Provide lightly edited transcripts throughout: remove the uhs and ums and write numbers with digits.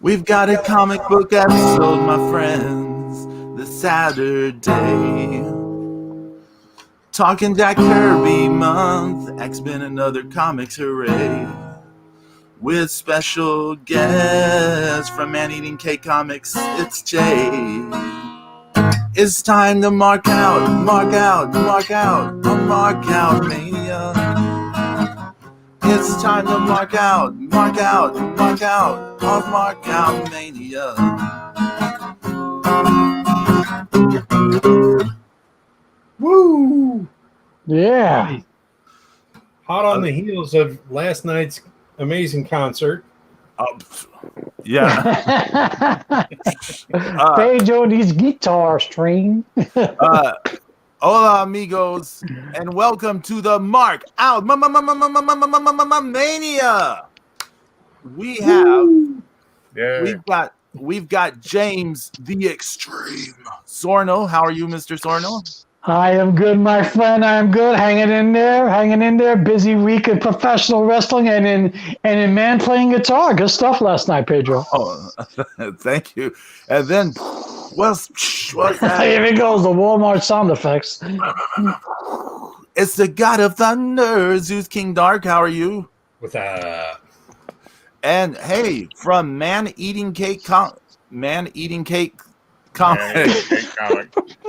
We've got a comic book episode, my friends, this Saturday. Talking Jack Kirby month, X-Men and other comics, hooray. With special guests from Man-Eating Cake Comics, it's Jay. It's time to mark out Mania. It's time to mark out Mania. Woo! Yeah. Hot on the heels of last night's amazing concert. Yeah. Pedro needs guitar string. Hola, amigos, and welcome to the Mark Out Mania. We've got James the Extreme Sorno. How are you, Mr. Sorno? I am good, my friend. I'm good. Hanging in there. Busy week in professional wrestling and in man playing guitar. Good stuff last night, Pedro. Oh, thank you. And then, what's that? Here it goes, the Walmart sound effects. It's the God of Thunder, Zeus King Dark. How are you? With a And hey, from Man-Eating Cake Comics,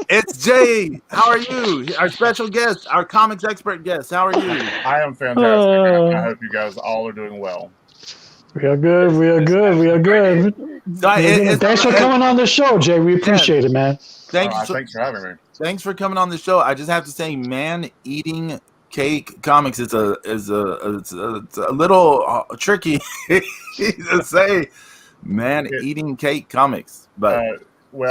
it's Jay. How are you? Our special guest, our comics expert guest. How are you? I am fantastic. I hope you guys all are doing well. We are good. Thanks for coming on the show, Jay. We appreciate it, man. Thanks for having me. Thanks for coming on the show. I just have to say, Man-Eating Cake Comics is a little tricky to say. Man-Eating Cake Comics, but we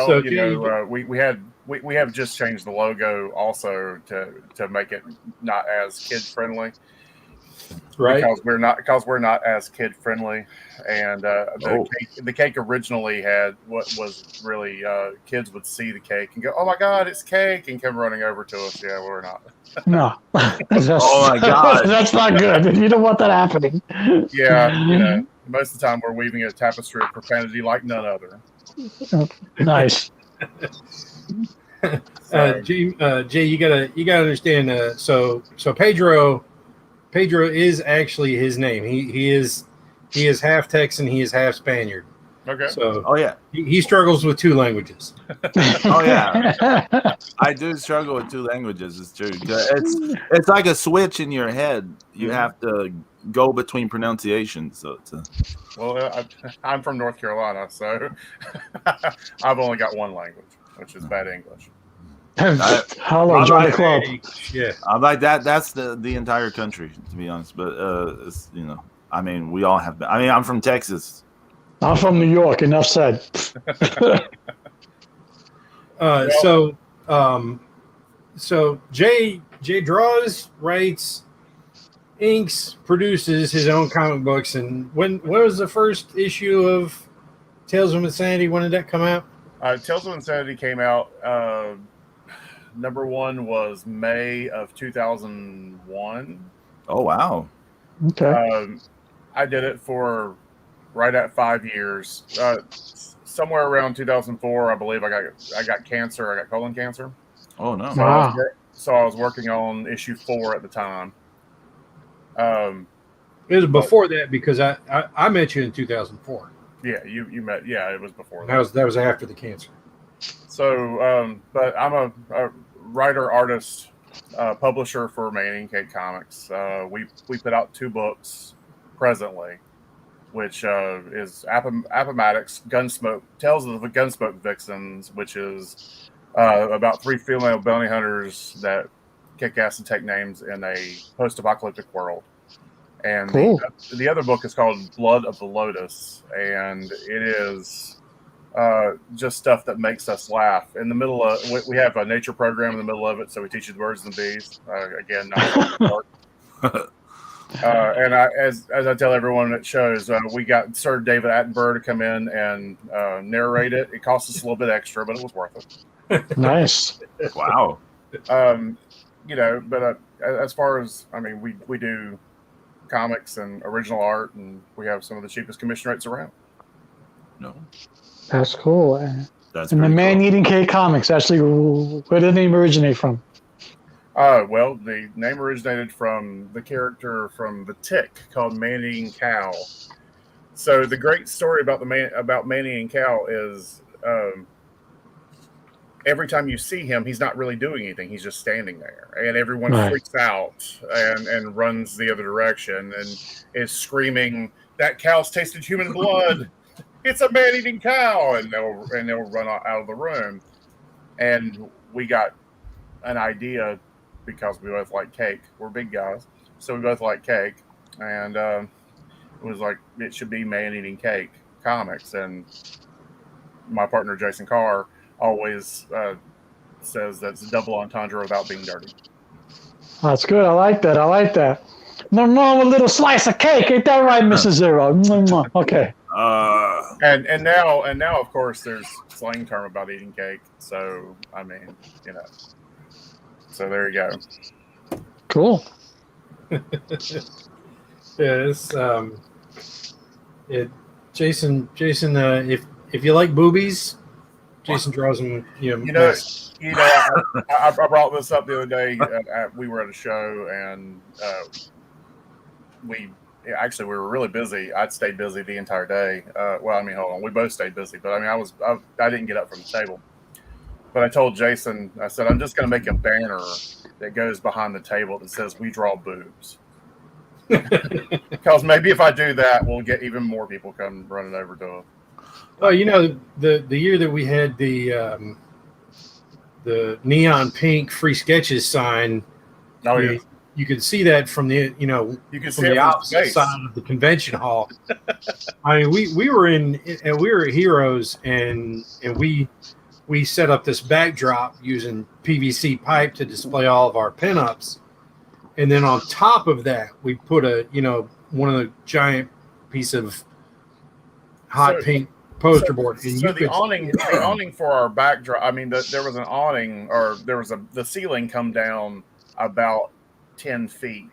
have just changed the logo also to make it not as kid friendly, right? Because we're not as kid friendly, and the cake originally had what was really kids would see the cake and go, "Oh my God, it's cake!" and come running over to us. Yeah, we're not. No. Oh my God, that's not good. You don't want that happening. Yeah, most of the time we're weaving a tapestry of profanity like none other. Nice. Jay, you gotta understand. So Pedro is actually his name. He is half Texan. He is half Spaniard. Okay. So yeah, he struggles with two languages. Oh yeah, I do struggle with two languages. It's true. It's like a switch in your head. You have to go between pronunciations. So well, I'm from North Carolina, so I've only got one language, which is bad English. Hello, join the club. Yeah, I'm like that. That's the entire country, to be honest. But it's, I mean, we all have. I mean, I'm from Texas. I'm from New York. Enough said. So Jay draws, writes, inks, produces his own comic books. And when was the first issue of Tales of Insanity? When did that come out? Tales of Insanity came out. Number one was May of 2001. Oh wow! Okay. I did it for right at 5 years. Somewhere around 2004, I believe I got cancer. I got colon cancer. Oh no! Wow. So I was working on issue 4 at the time. It was before that because I met you in 2004. Yeah, you met. Yeah, it was before that. That was after the cancer. So, but I'm a writer, artist, publisher for Man-Eating Cake Comics. We put out 2 books presently, which is Appomattox Gunsmoke, Tales of the Gunsmoke Vixens, which is about 3 female bounty hunters that kick ass and take names in a post-apocalyptic world. And cool. The other book is called Blood of the Lotus, and it is just stuff that makes us laugh. In the middle of we have a nature program in the middle of it, so we teach you the birds and the bees. Again, not and as I tell everyone at shows, we got Sir David Attenborough to come in and narrate it. It cost us a little bit extra, but it was worth it. Nice. Wow. But as far as, I mean, we do comics and original art, and we have some of the cheapest commission rates around. No, That's cool. that's And the pretty Man-Eating Cake Comics, actually, where did the name originate from? Well, the name originated from the character from The Tick called Man-Eating Cow. So the great story about Man-Eating Cow is every time you see him, he's not really doing anything. He's just standing there, and everyone Right. freaks out and runs the other direction and is screaming, "That cow's tasted human blood! It's a man-eating cow!" And they'll run out of the room. And we got an idea because we both like cake. We're big guys, so we both like cake, and it was like it should be Man-Eating Cake Comics. And my partner Jason Carr always says that's a double entendre without being dirty. That's good. I like that. I like that. No normal little slice of cake. Ain't that right, Mrs. Zero? Okay. And now of course there's slang term about eating cake. So I mean, you know. So there you go. Cool. Yeah, Jason. If you like boobies, Jason draws them. I brought this up the other day. We were at a show, and we were really busy. I'd stayed busy the entire day. Well, I mean, hold on, we both stayed busy, but I mean, I didn't get up from the table. But I told Jason, I said, I'm just going to make a banner that goes behind the table that says "We draw boobs." Because maybe if I do that, we'll get even more people come running over to it. Well, the year that we had the neon pink free sketches sign, you could see that from the You can from see the it opposite space. side of the convention hall. I mean, we were at Heroes, and we set up this backdrop using PVC pipe to display all of our pinups. And then on top of that, we put one of the giant piece of hot pink poster board. And so the awning for our backdrop, I mean, there was an awning, or there was the ceiling come down about 10 feet.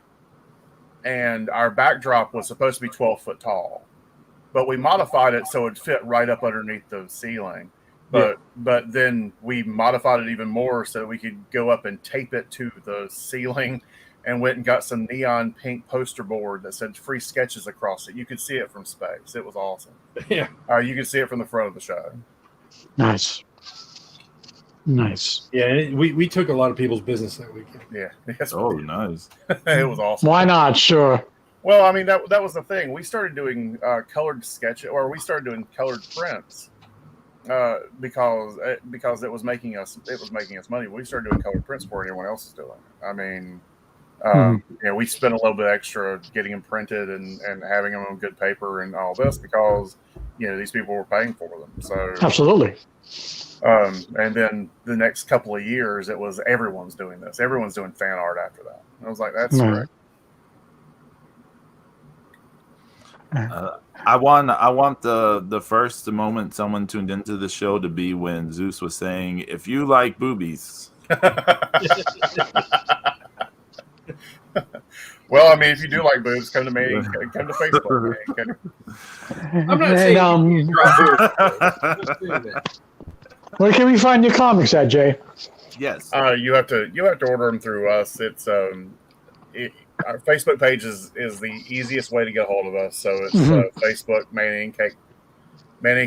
And our backdrop was supposed to be 12 foot tall. But we modified it so it fit right up underneath the ceiling. But then we modified it even more so that we could go up and tape it to the ceiling, and went and got some neon pink poster board that said free sketches across it. You could see it from space. It was awesome. Yeah. You could see it from the front of the show. Nice. Yeah, we took a lot of people's business that weekend. Yeah. nice. It was awesome. Why not? Sure. Well, I mean, that was the thing. We started doing colored sketches, or we started doing colored prints. Because it was making us money. We started doing colored prints before anyone else is doing it. I mean, we spent a little bit extra getting them printed and having them on good paper and all this because these people were paying for them. So Absolutely. And then the next couple of years, it was everyone's doing this. Everyone's doing fan art after that. I was like, that's great. I want the first moment someone tuned into the show to be when Zeus was saying, "If you like boobies." Well, I mean, if you do like boobs, come to me. Come to Facebook. I'm not saying you draw boobs. Where can we find your comics at, Jay? Yes. You have to order them through us. It's our Facebook page is the easiest way to get a hold of us. So it's Facebook Man-Eating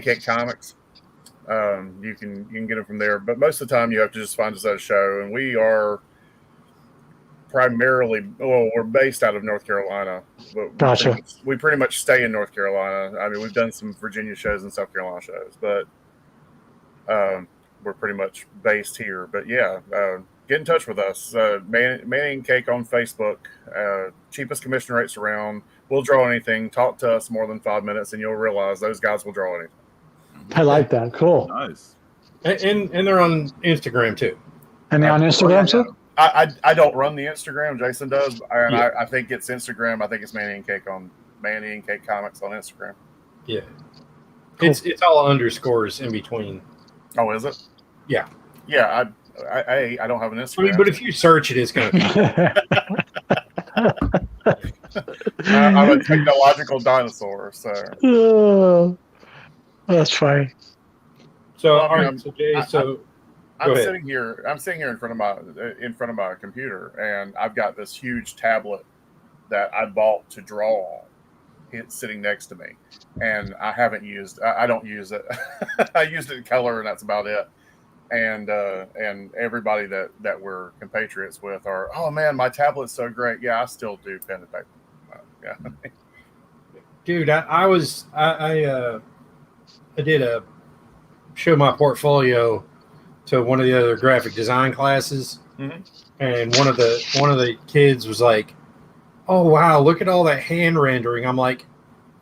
Cake Comics. You can get them from there, but most of the time you have to just find us at a show, and we are we're based out of North Carolina. But Gotcha. We pretty much stay in North Carolina. I mean, we've done some Virginia shows and South Carolina shows, but we're pretty much based here. But yeah, get in touch with us. Man-Eating Cake on Facebook. Cheapest commission rates around. We'll draw anything. Talk to us more than 5 minutes, and you'll realize those guys will draw anything. I like that. Cool. Nice. And they're on Instagram too. And they're on Instagram too? I don't run the Instagram. Jason does, and I think it's Instagram. I think it's Man-Eating Cake on Man-Eating Cake Comics on Instagram. Yeah, cool. It's all underscores in between. Oh, is it? Yeah. Yeah. I don't have an Instagram. I mean, but if you search it, it's going to. I'm a technological dinosaur, so. That's fine. So, Well, I all mean, right. So, Jay, I- so go I'm ahead. sitting here. I'm sitting here in front of my computer, and I've got this huge tablet that I bought to draw on. It's sitting next to me, and I haven't used. I don't use it. I used it in color, and that's about it. And everybody that we're compatriots with are, oh man, my tablet's so great. Yeah, I still do pen and paper. Yeah. Dude, I did a show my portfolio to one of the other graphic design classes, Mhm. and one of the kids was like, "Oh wow, look at all that hand rendering." I'm like,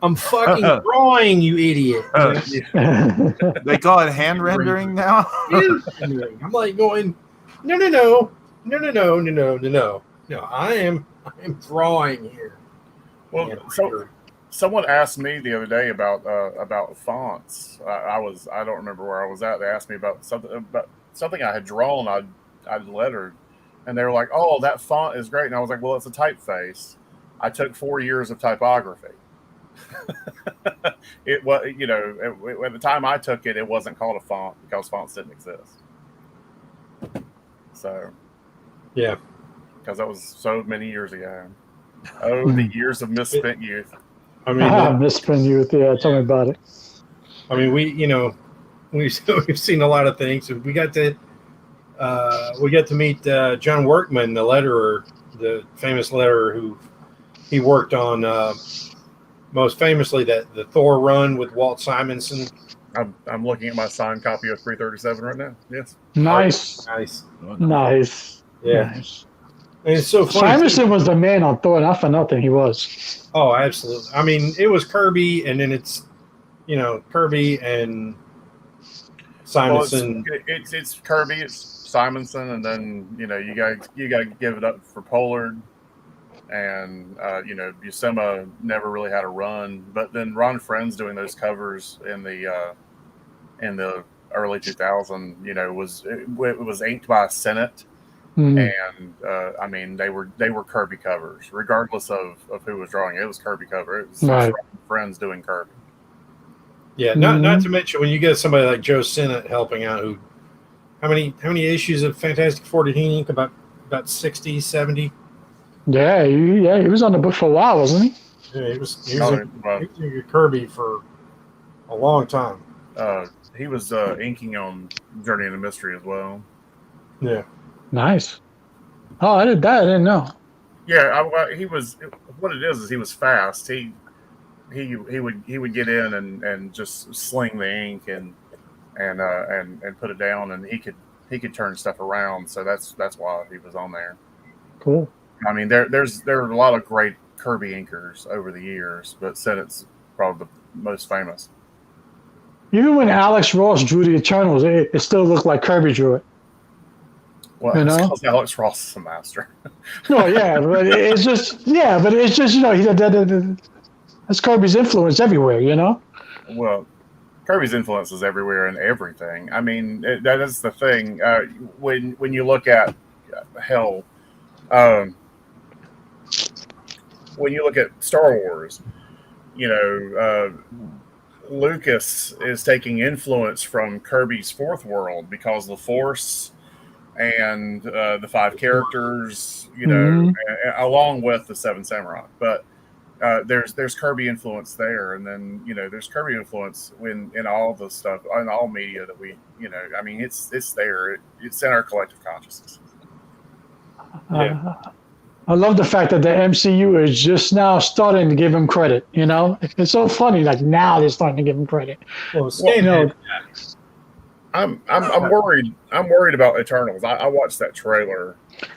"I'm fucking drawing, you idiot." You know? They call it hand rendering now. Hand rendering. I'm like going, no. No, I am drawing here. Well, Hand so rendering. someone asked me the other day about fonts. I don't remember where I was at. They asked me about something I had drawn. I'd lettered, and they were like, "Oh, that font is great." And I was like, "Well, it's a typeface. I took 4 years of typography. It was, at the time I took it, it wasn't called a font because fonts didn't exist. So, Yeah. because that was so many years ago. Oh, the years of misspent youth. I mean, Misspent youth. Yeah, tell me about it. I mean, we've seen a lot of things. We got to meet John Workman, the letterer, the famous letterer who he worked on most famously the Thor run with Walt Simonson. I'm looking at my signed copy of 337 right now. Yes. Nice. Nice. Yeah. Nice. And it's so funny. Simonson was the man on Thor, not for nothing. He was. Oh, absolutely. I mean, it was Kirby, and then it's Kirby and Simonson. Well, it's Kirby, it's Simonson, and then you got to give it up for Pollard, and Buscema never really had a run, but then Ron Friend's doing those covers in the early 2000. It was inked by Senate. And I mean, they were Kirby covers, regardless of who was drawing it. It was Kirby cover. It was Right. Friends doing Kirby. Yeah, not to mention when you get somebody like Joe Sinnott helping out. Who, how many issues of Fantastic Four did he ink? About 60, 70? Yeah, he was on the book for a while, wasn't he? Yeah, he was inking Kirby for a long time. He was inking on Journey into Mystery as well. Yeah. Nice. Oh, I didn't know. Yeah, he was. What it is he was fast. He would get in and just sling the ink and put it down, and he could turn stuff around. So that's why he was on there. Cool. I mean, there are a lot of great Kirby inkers over the years, but Sennett's probably the most famous. Even when Alex Ross drew the Eternals, it still looked like Kirby drew it. Well, because Alex Ross is a master. No, yeah, but it's just that's Kirby's influence everywhere, Well, Kirby's influence is everywhere and everything. I mean, that is the thing. When you look at when you look at Star Wars, Lucas is taking influence from Kirby's Fourth World because the Force and the 5 characters, along with the 7 Samurai. But there's Kirby influence there, and then there's Kirby influence in all the stuff, in all media that we, I mean, it's there. It's in our collective consciousness. Yeah. I love the fact that the MCU is just now starting to give him credit. It's so funny. Like now they're starting to give him credit. I'm worried. I'm worried about Eternals. I watched that trailer.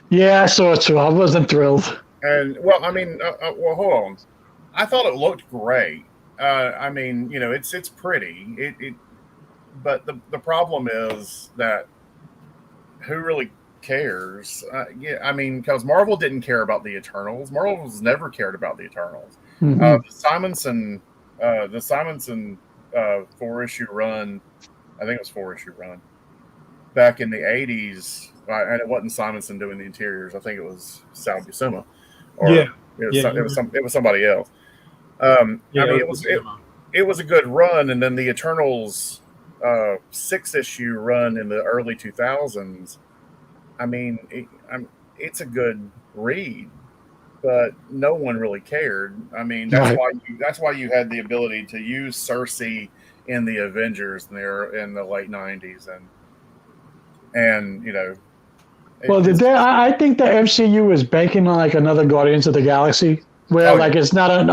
Yeah, I saw it too. I wasn't thrilled. And well, I mean, hold on. I thought it looked great. I mean, it's pretty. But the problem is that who really cares? I mean, because Marvel didn't care about the Eternals. Marvel's never cared about the Eternals. Mm-hmm. The Simonson 4-issue run. I think it was 4-issue run back in the 80s, and it wasn't Simonson doing the interiors. I think it was Sal Buscema, or it was somebody else. I mean, it was a good run, and then the Eternals 6-issue run in the early 2000s. I mean, it's a good read, but no one really cared. I mean, that's why you had the ability to use Cersei in the Avengers in the late 90s, and I think the MCU is banking on like another Guardians of the Galaxy, where it's not a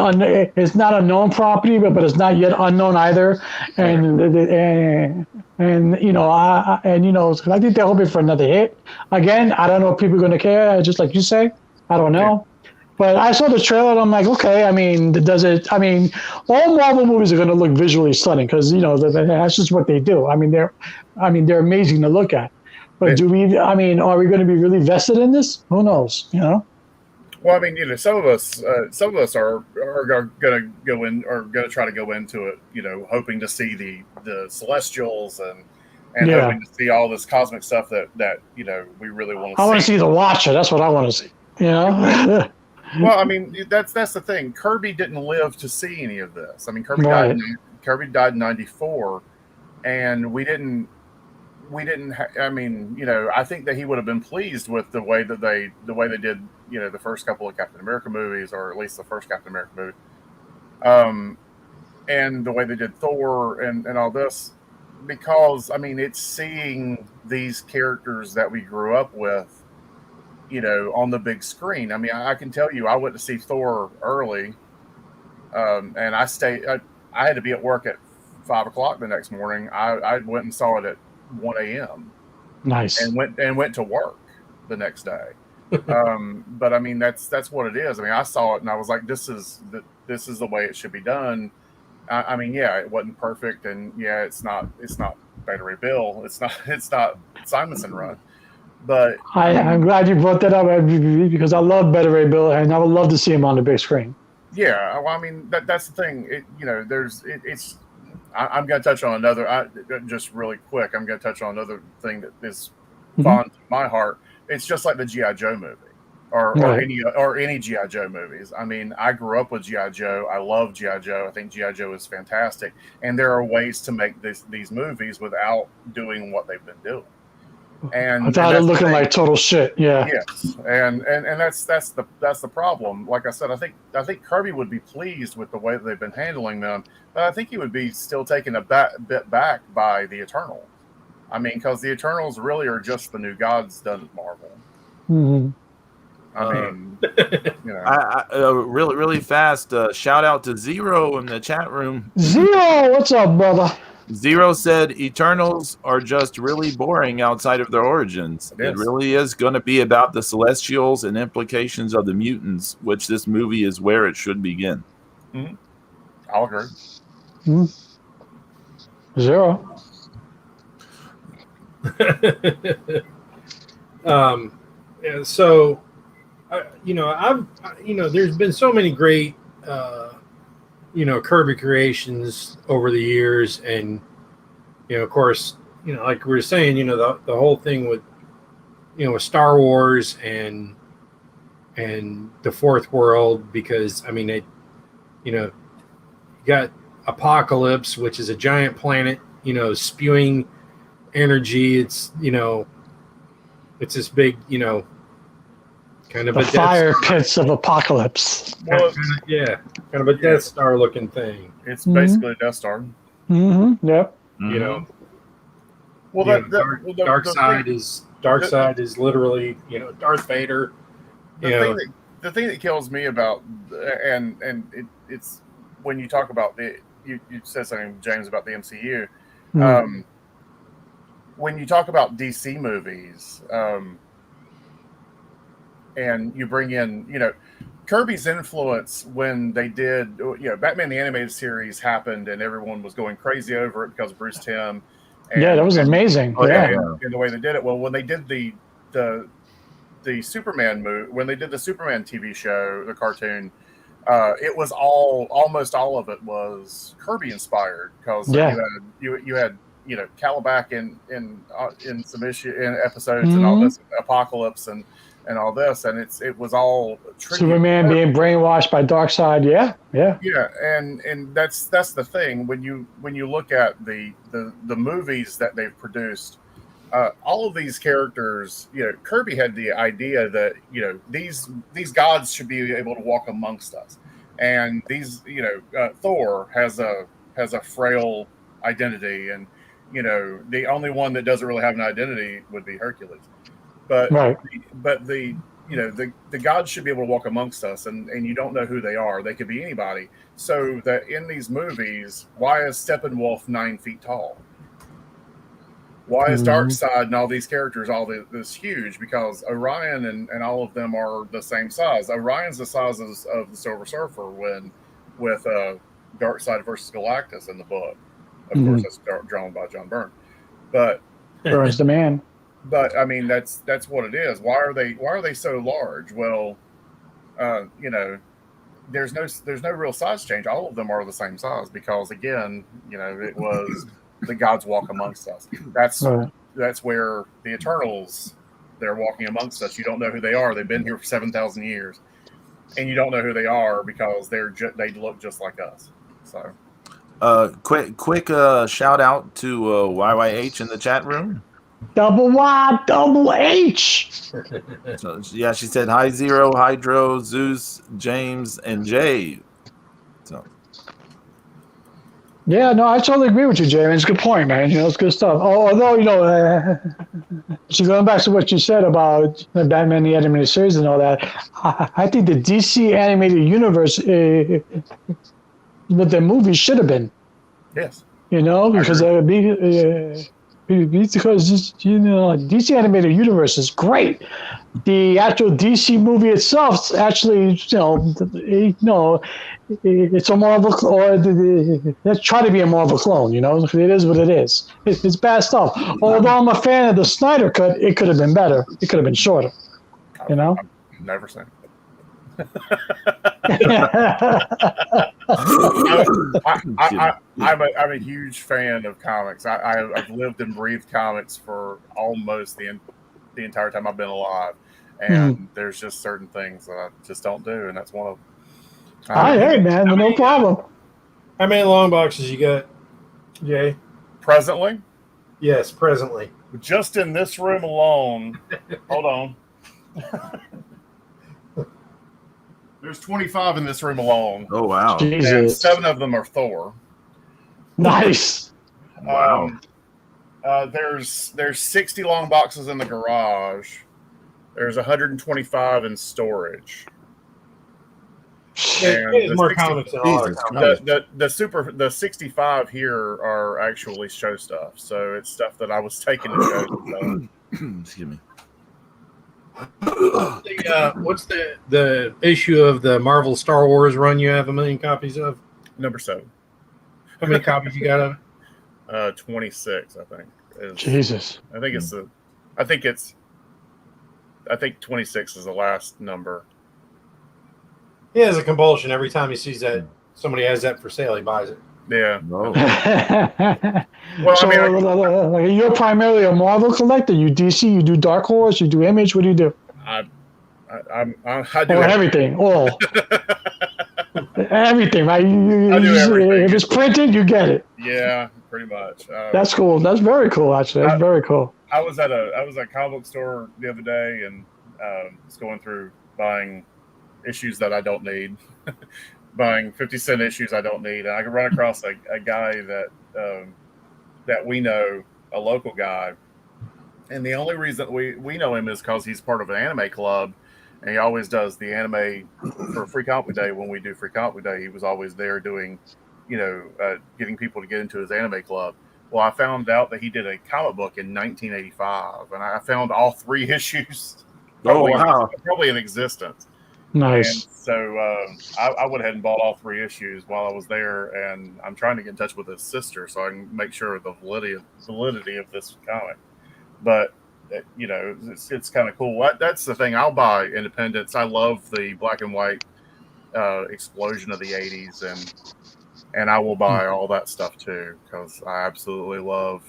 known property, but it's not yet unknown either, and I think they're hoping for another hit. Again, I don't know if people are going to care, just like you say. I don't know. But I saw the trailer and I'm like, okay, I mean, all Marvel movies are going to look visually stunning because, that's just what they do. They're amazing to look at. But are we going to be really vested in this? Who knows, Well, some of us are going to go in or going to try to go into it, hoping to see the Celestials and hoping to see all this cosmic stuff that we really want to see. I want to see the Watcher. That's what I want to see. Well, that's the thing. Kirby didn't live to see any of this. Kirby died in '94, and we didn't. I think that he would have been pleased with the way they did, the first couple of Captain America movies, or at least the first Captain America movie, and the way they did Thor and all this, because it's seeing these characters that we grew up with, on the big screen. I can tell you, I went to see Thor early, and I had to be at work at 5:00 the next morning. I went and saw it at 1 a.m. Nice. And went to work the next day. But that's what it is. I saw it and I was like, this is the way it should be done. It wasn't perfect, and it's not Beta Ray Bill. It's not Simonson Run. But I'm glad you brought that up because I love Beta Ray Bill and I would love to see him on the big screen. Yeah, well, that's the thing. I'm going to touch on another. Just really quick, I'm going to touch on another thing that is fond to my heart. It's just like the G.I. Joe movie, or any G.I. Joe movies. I grew up with G.I. Joe. I love G.I. Joe. I think G.I. Joe is fantastic, and there are ways to make these movies without doing what they've been doing. And without it looking like total shit. Yeah. Yes, and that's the problem. Like I said, I think Kirby would be pleased with the way that they've been handling them, but I think he would be still taken a bit back by the Eternals. Because the Eternals really are just the new gods done at Marvel. Mm-hmm. Really, really fast. Shout out to Zero in the chat room. Zero, what's up, brother? Zero said Eternals are just really boring outside of their origins. It really is going to be about the Celestials and implications of the mutants, which this movie is where it should begin. Mm-hmm. I'll agree. Mm-hmm. Zero. There's been so many great Kirby creations over the years, and of course, like we were saying, the whole thing with with Star Wars and the Fourth World, because you got Apocalypse, which is a giant planet, spewing energy. It's it's this big kind of the a fire pits of Apocalypse. Well, kind of a Death Star looking thing. It's basically a Death Star. Mm-hmm. Yep. Well, Dark Side is literally Darth Vader. The thing that kills me about it's when you talk about you said something, James, about the MCU. Mm-hmm. When you talk about DC movies, and you bring in, Kirby's influence when they did, Batman the Animated Series happened and everyone was going crazy over it because of Bruce Timm. That was amazing. And the way they did it. Well, when they did the Superman movie, when they did the Superman TV show, the cartoon, it was almost all of it was Kirby inspired, because you had Calabac in some issue in episodes and all this Apocalypse, and and all this, and it was all Superman being brainwashed by Darkseid. Yeah. Yeah, and that's the thing when you look at the movies that they've produced. All of these characters, Kirby had the idea that these gods should be able to walk amongst us, and these Thor has a frail identity, and the only one that doesn't really have an identity would be Hercules, but Right. the the gods should be able to walk amongst us, and you don't know who they are. They could be anybody. So that in these movies, why is Steppenwolf 9 feet tall? Why is Darkseid and all these characters all this huge? Because Orion and all of them are the same size. Orion's the size of the Silver Surfer with Darkseid versus Galactus in the book. Of course, that's drawn by John Byrne. But Burns the man. But I mean, that's what it is. Why are they so large? Well, there's no real size change. All of them are the same size because again, it was the gods walk amongst us. That's where the Eternals, they're walking amongst us. You don't know who they are. They've been here for 7,000 years, and you don't know who they are because they look just like us. So, quick shout out to YYH in the chat room. Double Y, double H. So, yeah, she said hi Zero, Hydro, Zeus, James, and Jay. So. Yeah, no, I totally agree with you, Jay. It's a good point, man. It's good stuff. Although, so going back to what you said about Batman the Animated Series and all that, I think the DC Animated Universe, what the movie should have been. Yes. Because because DC Animated Universe is great. The actual DC movie itself, actually, it's a Marvel, or let's try to be a Marvel clone. It is what it is. It's bad stuff. Although I'm a fan of the Snyder cut, it could have been better. It could have been shorter. I've never seen it. I'm a huge fan of comics. I've lived and breathed comics for almost the entire time I've been alive, and there's just certain things that I just don't do, and that's one of them. Hey, man, no problem. How many long boxes you got, Jay? Presently? Yes, presently. Just in this room alone. Hold on. There's 25 in this room alone. Oh, wow. Jesus. And 7 of them are Thor. Nice. Wow. There's 60 long boxes in the garage. There's 125 in storage. There's more comics than all our comics. The 65 here are actually show stuff. So it's stuff that I was taking to show. Excuse me. What's the issue of the Marvel Star Wars run you have 1 million copies of? Number 7. How many copies you got of? 26, I think. Jesus. I think 26 is the last number. He has a compulsion every time he sees that somebody has that for sale, he buys it. Yeah. Oh. Well, So you're primarily a Marvel collector. You DC, you do Dark Horse, you do Image. What do you do? I do everything. All. Everything, right? I do everything. If it's printed, you get it. Yeah, pretty much. That's cool. That's very cool, actually. That's very cool. I was at a comic book store the other day and was going through buying issues that I don't need, buying 50-cent issues I don't need, and I could run across a guy that we know, a local guy, and the only reason we know him is because he's part of an anime club, and he always does the anime for Free Comic Book Day. When we do Free Comic Book Day, he was always there doing, getting people to get into his anime club. Well, I found out that he did a comic book in 1985, and I found all 3 issues probably in existence. Nice. And so I went ahead and bought all 3 issues while I was there, and I'm trying to get in touch with his sister so I can make sure of the validity of this comic. But it's kind of cool. That's the thing. I'll buy Independence. I love the black and white explosion of the 80s, and I will buy all that stuff too because I absolutely love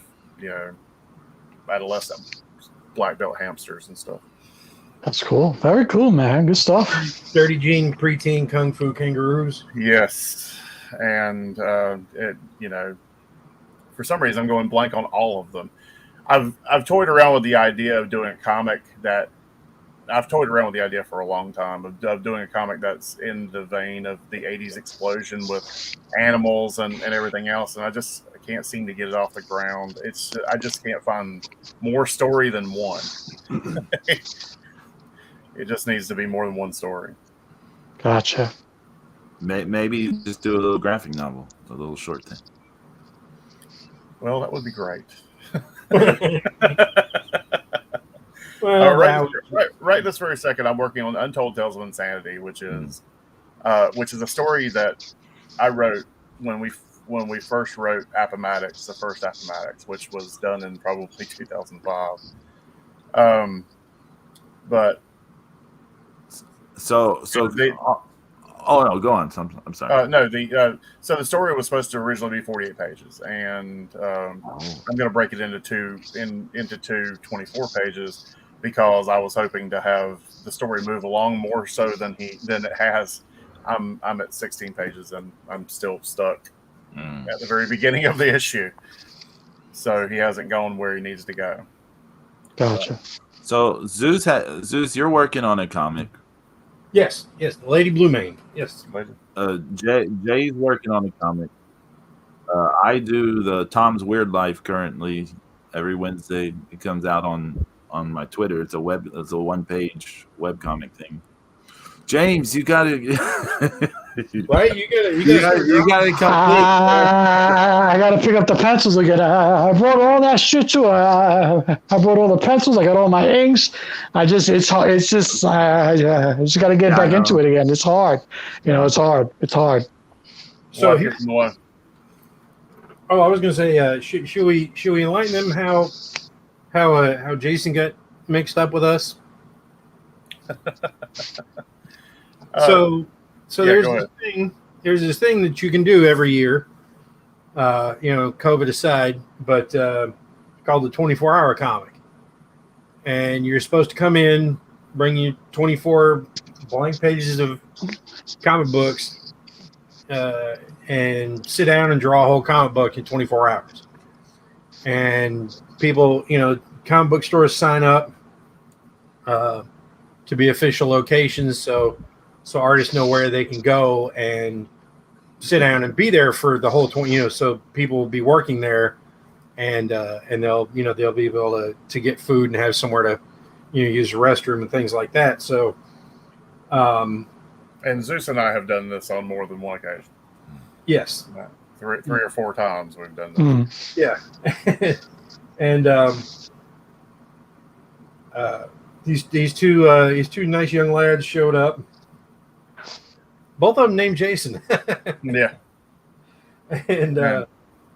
adolescent black belt hamsters and stuff. That's cool. Very cool, man. Good stuff. 30 Gene preteen kung fu kangaroos. Yes, and for some reason I'm going blank on all of them. I've toyed around with the idea of doing a comic that I've toyed around with the idea for a long time of doing a comic that's in the vein of the 80s explosion with animals and everything else, and I can't seem to get it off the ground. I just can't find more story than one. It just needs to be more than one story. Gotcha. Maybe just do a little graphic novel, a little short thing. Well, that would be great. Well, right this very second, I'm working on Untold Tales of Insanity, which is a story that I wrote when we first wrote Appomattox, the first Appomattox, which was done in probably 2005. But so oh no, go on. I'm sorry. So the story was supposed to originally be 48 pages, and I'm going to break it into two 24 pages because I was hoping to have the story move along more so than it has. I'm at 16 pages and I'm still stuck at the very beginning of the issue, so he hasn't gone where he needs to go. Gotcha. So Zeus, you're working on a comic. Yes, the Lady Blue Mane. Yes. Jay's working on a comic. I do the Tom's Weird Life currently every Wednesday. It comes out on my Twitter. It's a 1-page webcomic thing. James, you gotta Right? You gotta come. I gotta pick up the pencils again. I brought all that shit too. I brought all the pencils. I got all my inks. It's hard. I just gotta get back into it again. It's hard. It's hard. So here's one. Oh, I was gonna say, should we enlighten them how Jason got mixed up with us? So there's this thing that you can do every year, COVID aside, but called the 24-hour comic. And you're supposed to come in, bring you 24 blank pages of comic books, and sit down and draw a whole comic book in 24 hours. And people, comic book stores sign up to be official locations, so artists know where they can go and sit down and be there for the whole 20. So people will be working there, and they'll be able to get food and have somewhere to use the restroom and things like that. So, and Zeus and I have done this on more than one occasion. Yes, three or four times we've done this. Yeah, and these two nice young lads showed up. Both of them named Jason. Yeah. And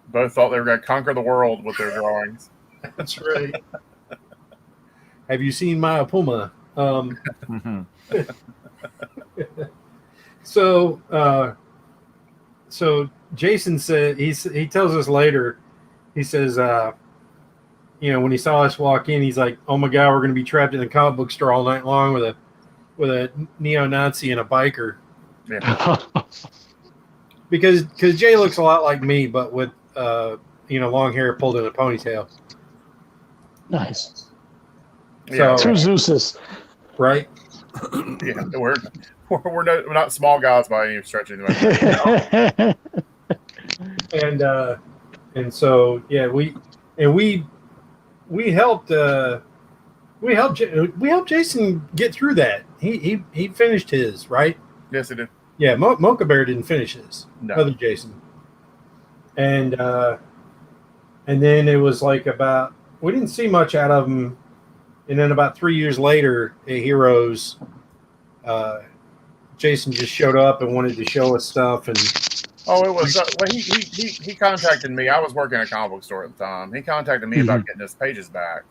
both thought they were going to conquer the world with their drawings. That's right. Have you seen my Puma? So Jason said, he tells us later, he says, when he saw us walk in, he's like, "Oh my God, we're going to be trapped in the comic book store all night long with a neo-Nazi and a biker." Yeah. because Jay looks a lot like me, but with long hair pulled in a ponytail. Nice. So, two Zeuses, right? Yeah, we're not small guys by any stretch of the imagination. And so we helped Jason get through that. He finished his, right? Yes, he did. Yeah, Mocha Bear didn't finish his. No. Other Jason. And then it was like we didn't see much out of him. And then about 3 years later at Heroes, Jason just showed up and wanted to show us stuff. And it was he contacted me. I was working at a comic book store at the time. He contacted me about getting his pages back.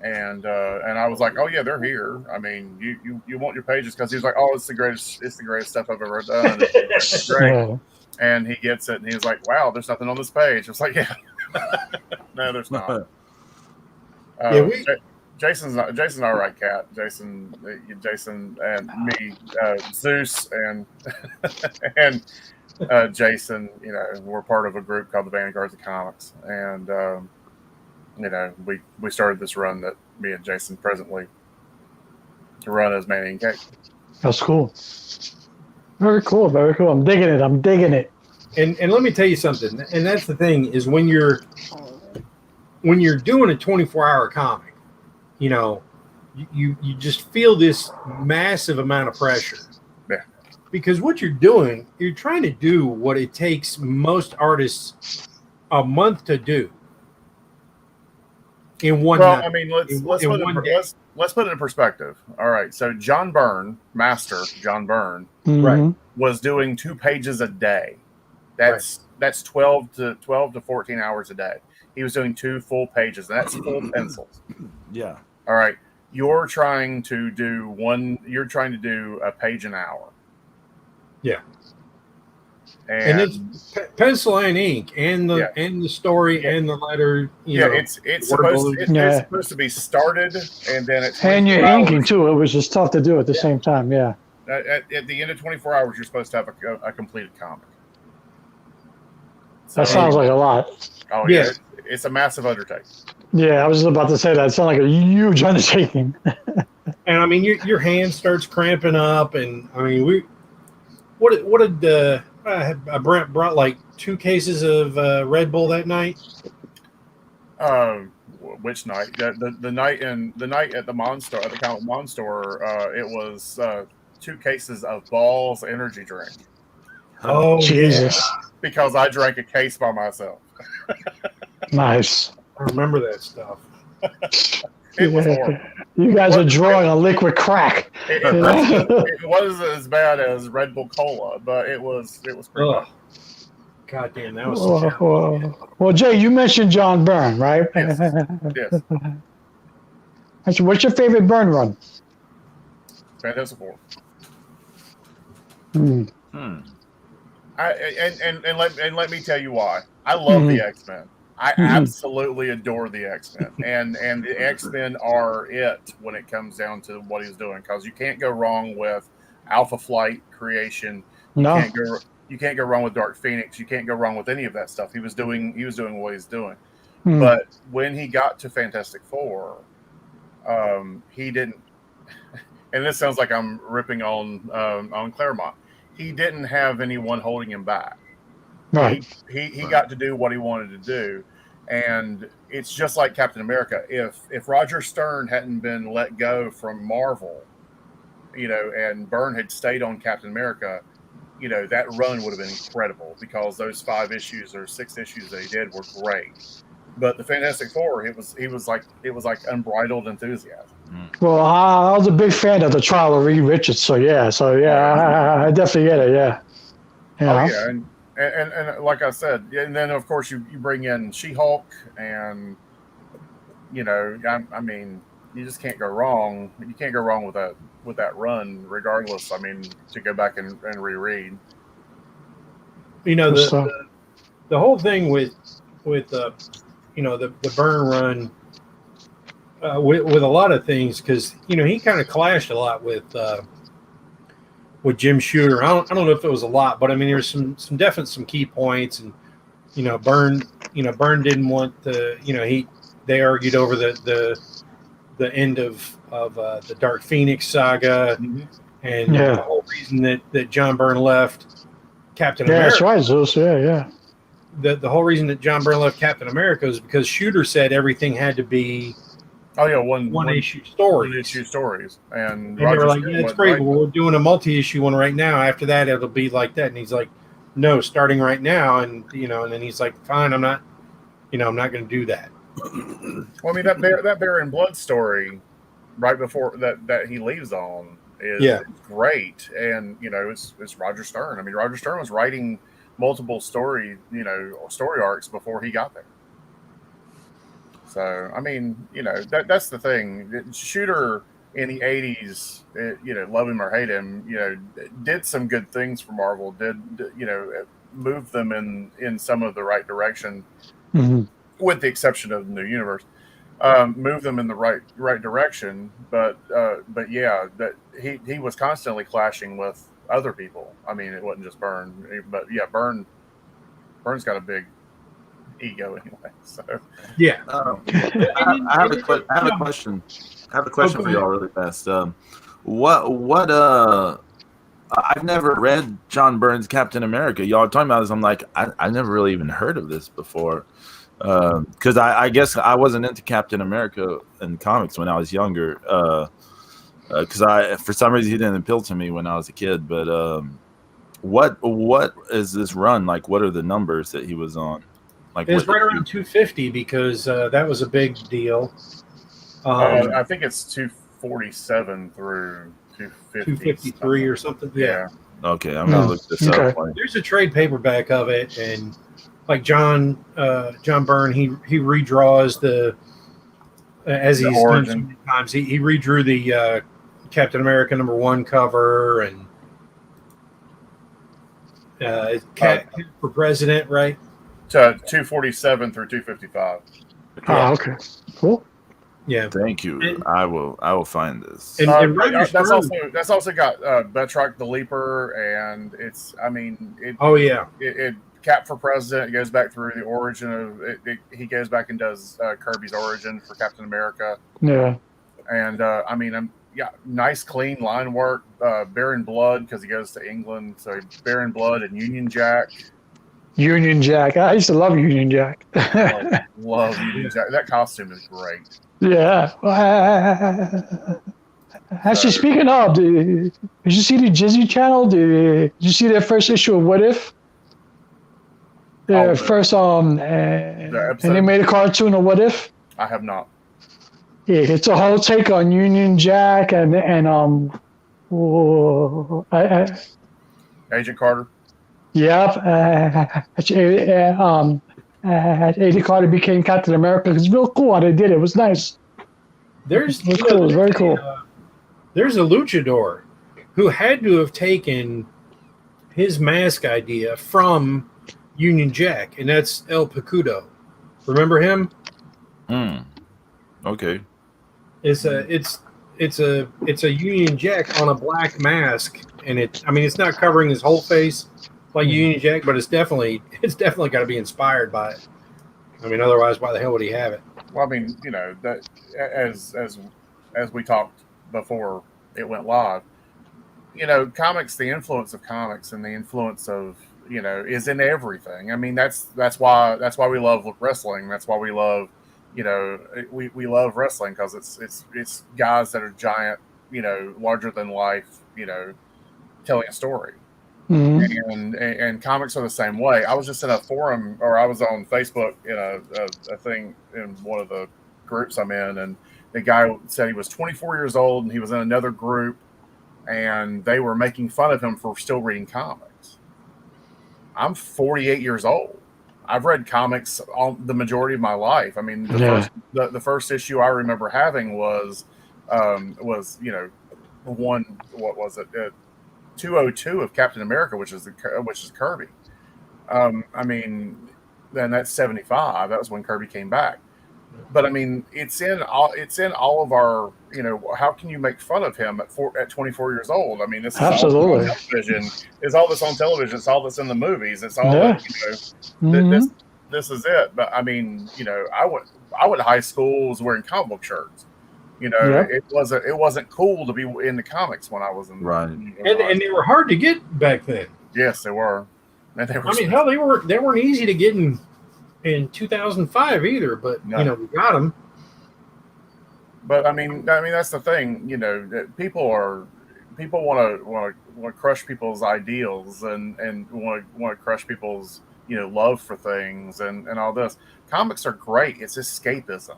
And I was like, "Oh yeah, they're here. I mean, you want your pages?" Because he was like, "Oh, it's the greatest stuff I've ever done. It's great." Yeah. And he gets it, and he was like, "Wow, there's nothing on this page." I was like, "Yeah, no, there's not." Jason's all right, Cat. Jason and me, Zeus and and Jason. You know, we're part of a group called the Vanguards of Comics, and you know, we started this run that me and Jason presently run as Manny and Cake. That's cool. Very cool. Very cool. I'm digging it. I'm digging it. And let me tell you something. And that's the thing is when you're doing a 24-hour comic, you know, you just feel this massive amount of pressure. Yeah. Because what you're doing, you're trying to do what it takes most artists a month to do in one night. I mean, let's put it in perspective. All right, so John Byrne, Master John Byrne, Right, was doing 2 pages a day. That's 12 to 14 hours a day. He was doing 2 full pages, and that's full pencils. Yeah. All right, you're trying to do a page an hour. Yeah. And it's pencil and ink and the story and the letter. You know, it's supposed to be started and then it's and you're inking too. It was just tough to do at the same time. Yeah. At the end of 24 hours, you're supposed to have a completed comic. So, That sounds like a lot. Oh yeah, it's a massive undertaking. Yeah, I was just about to say that. It sounds like a huge undertaking. And I mean, your hand starts cramping up, and I mean, what did Brent brought like 2 cases of Red Bull that night? Which night? The night at the comic Mon store. It was 2 cases of Ball's energy drink. Oh Jesus! Yeah. Because I drank a case by myself. Nice. I remember that stuff. It was horrible. You guys are drawing a liquid crack. It wasn't as bad as Red Bull Cola, but it was pretty bad. God damn, that was well, Jay, you mentioned John Byrne, right? Yes. So what's your favorite Byrne run? Fantastic Four. Hmm. Let me tell you why. I love the X-Men. I absolutely adore the X-Men, and the X-Men are it when it comes down to what he's doing, because you can't go wrong with Alpha Flight creation. You can't go wrong with Dark Phoenix. You can't go wrong with any of that stuff. He was doing what he's doing. But when he got to Fantastic Four, he didn't. And this sounds like I'm ripping on Claremont. He didn't have anyone holding him back. Right. He got to do what he wanted to do, and it's just like Captain America. If Roger Stern hadn't been let go from Marvel, you know, and Byrne had stayed on Captain America, you know, that run would have been incredible, because those 5 issues or 6 issues that he did were great. But the Fantastic Four, it was like unbridled enthusiasm. Well, I was a big fan of the trial of Reed Richards, so I definitely get it. Yeah. Oh yeah, and like I said, and then of course you bring in She-Hulk, and you know, I mean, you just can't go wrong. You can't go wrong with that run, regardless. I mean, to go back and reread. You know, the whole thing with you know, the Byrne run with a lot of things, because you know, he kind of clashed a lot with Jim Shooter. I don't know if it was a lot, but I mean, there's some definite key points, and you know, Byrne didn't want they argued over the end of the Dark Phoenix saga, and the whole reason that John Byrne left Captain America. That's right, Zeus. Yeah. The whole reason that John Byrne left Captain America is because Shooter said everything had to be one issue stories. 1 issue stories, and they were like, "Yeah, it's great. Well, we're doing a multi-issue one right now. After that, it'll be like that." And he's like, "No, starting right now." And you know, and then he's like, "Fine, I'm not going to do that." Well, I mean, that Bear in Blood story right before that he leaves on is great, and you know, it's Roger Stern. I mean, Roger Stern was writing multiple story arcs before he got there. So, I mean, you know, that's the thing. Shooter in the 80s, you know, love him or hate him, you know, did some good things for Marvel, you know, moved them in some of the right direction, with the exception of the New Universe. move them in the right direction. But yeah, that he was constantly clashing with other people. I mean, it wasn't just Byrne, but yeah, Byrne's got a big ego anyway. So Yeah. I have a question. I have a question for y'all really fast. What I've never read John Byrne's Captain America. Y'all are talking about this. I'm like, I never really even heard of this before. Because I guess I wasn't into Captain America in comics when I was younger. Because for some reason he didn't appeal to me when I was a kid. But what is this run like? What are the numbers that he was on? Like, it's right around 250 because that was a big deal. I think it's 247 through 253 or something. Yeah. Okay, I'm gonna look this up. There's a trade paperback of it, and like John Byrne, he redraws the as he's done so many times. He redrew the Captain America #1 cover and Cat for President, right? To 247 through 255. Oh, okay, cool. Yeah, thank you. And I will find this. And that's also got Betrock the Leaper, and it's it Cap for President. It goes back through the origin of it. He goes back and does Kirby's origin for Captain America. Yeah, and nice clean line work. Baron Blood because he goes to England, so Baron Blood and Union Jack. Union Jack. I used to love Union Jack. love Union Jack. That costume is great. Yeah. Actually, speaking of, did you see the Disney Channel? Did you see their first issue of What If? Their first and they made a cartoon of What If. I have not. Yeah, it's a whole take on Union Jack and Agent Carter. Yep. Agent Carter became Captain America. It's real cool how they did it. It was nice. It was cool. It was very cool. There's a luchador who had to have taken his mask idea from Union Jack, and that's El Picudo. Remember him? Okay. It's a Union Jack on a black mask, and it's not covering his whole face like Union Jack, but it's definitely got to be inspired by it. I mean, otherwise, why the hell would he have it? Well, I mean, that as we talked before it went live, comics, the influence of comics and the influence of is in everything. I mean, that's why we love wrestling. That's why we love we love wrestling because it's guys that are giant, larger than life, telling a story. Mm-hmm. And comics are the same way. I was just in a forum, or I was on Facebook in a thing in one of the groups I'm in, and the guy said he was 24 years old and he was in another group, and they were making fun of him for still reading comics. I'm 48 years old. I've read comics all the majority of my life. I mean, the first issue I remember having was 202 of Captain America, which is Kirby. I mean, then that's 75. That was when Kirby came back. But I mean, it's in all of our. How can you make fun of him at 24 years old? I mean, this is absolutely all on television. It's all this on television. It's all this in the movies. It's all this is it. But I mean, I went to high school wearing comic book shirts. It wasn't cool to be in the comics when I was in right. And they were hard to get back then. Yes, they were. And hell, they weren't easy to get in 2005 either. But we got them. But I mean that's the thing. People want to crush people's ideals and want to crush people's love for things and all this. Comics are great. It's escapism.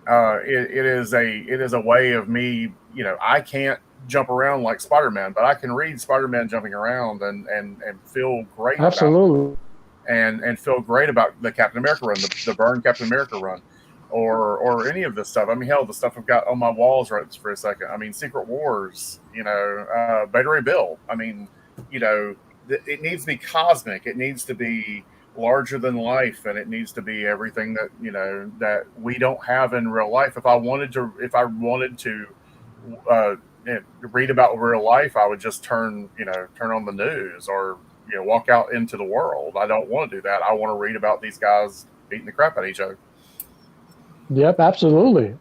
It is a way of me. I can't jump around like Spider-Man, but I can read Spider-Man jumping around and feel great. Absolutely. And feel great about the Captain America run, the Byrne Captain America run, or any of this stuff. I mean, hell, the stuff I've got on my walls right for a second. I mean, Secret Wars. Beta Ray Bill. I mean, it needs to be cosmic. It needs to be larger than life, and it needs to be everything that that we don't have in real life. If I wanted to read about real life, I would just turn on the news or walk out into the world. I don't want to do that. I want to read about these guys beating the crap out of each other. Yep, absolutely.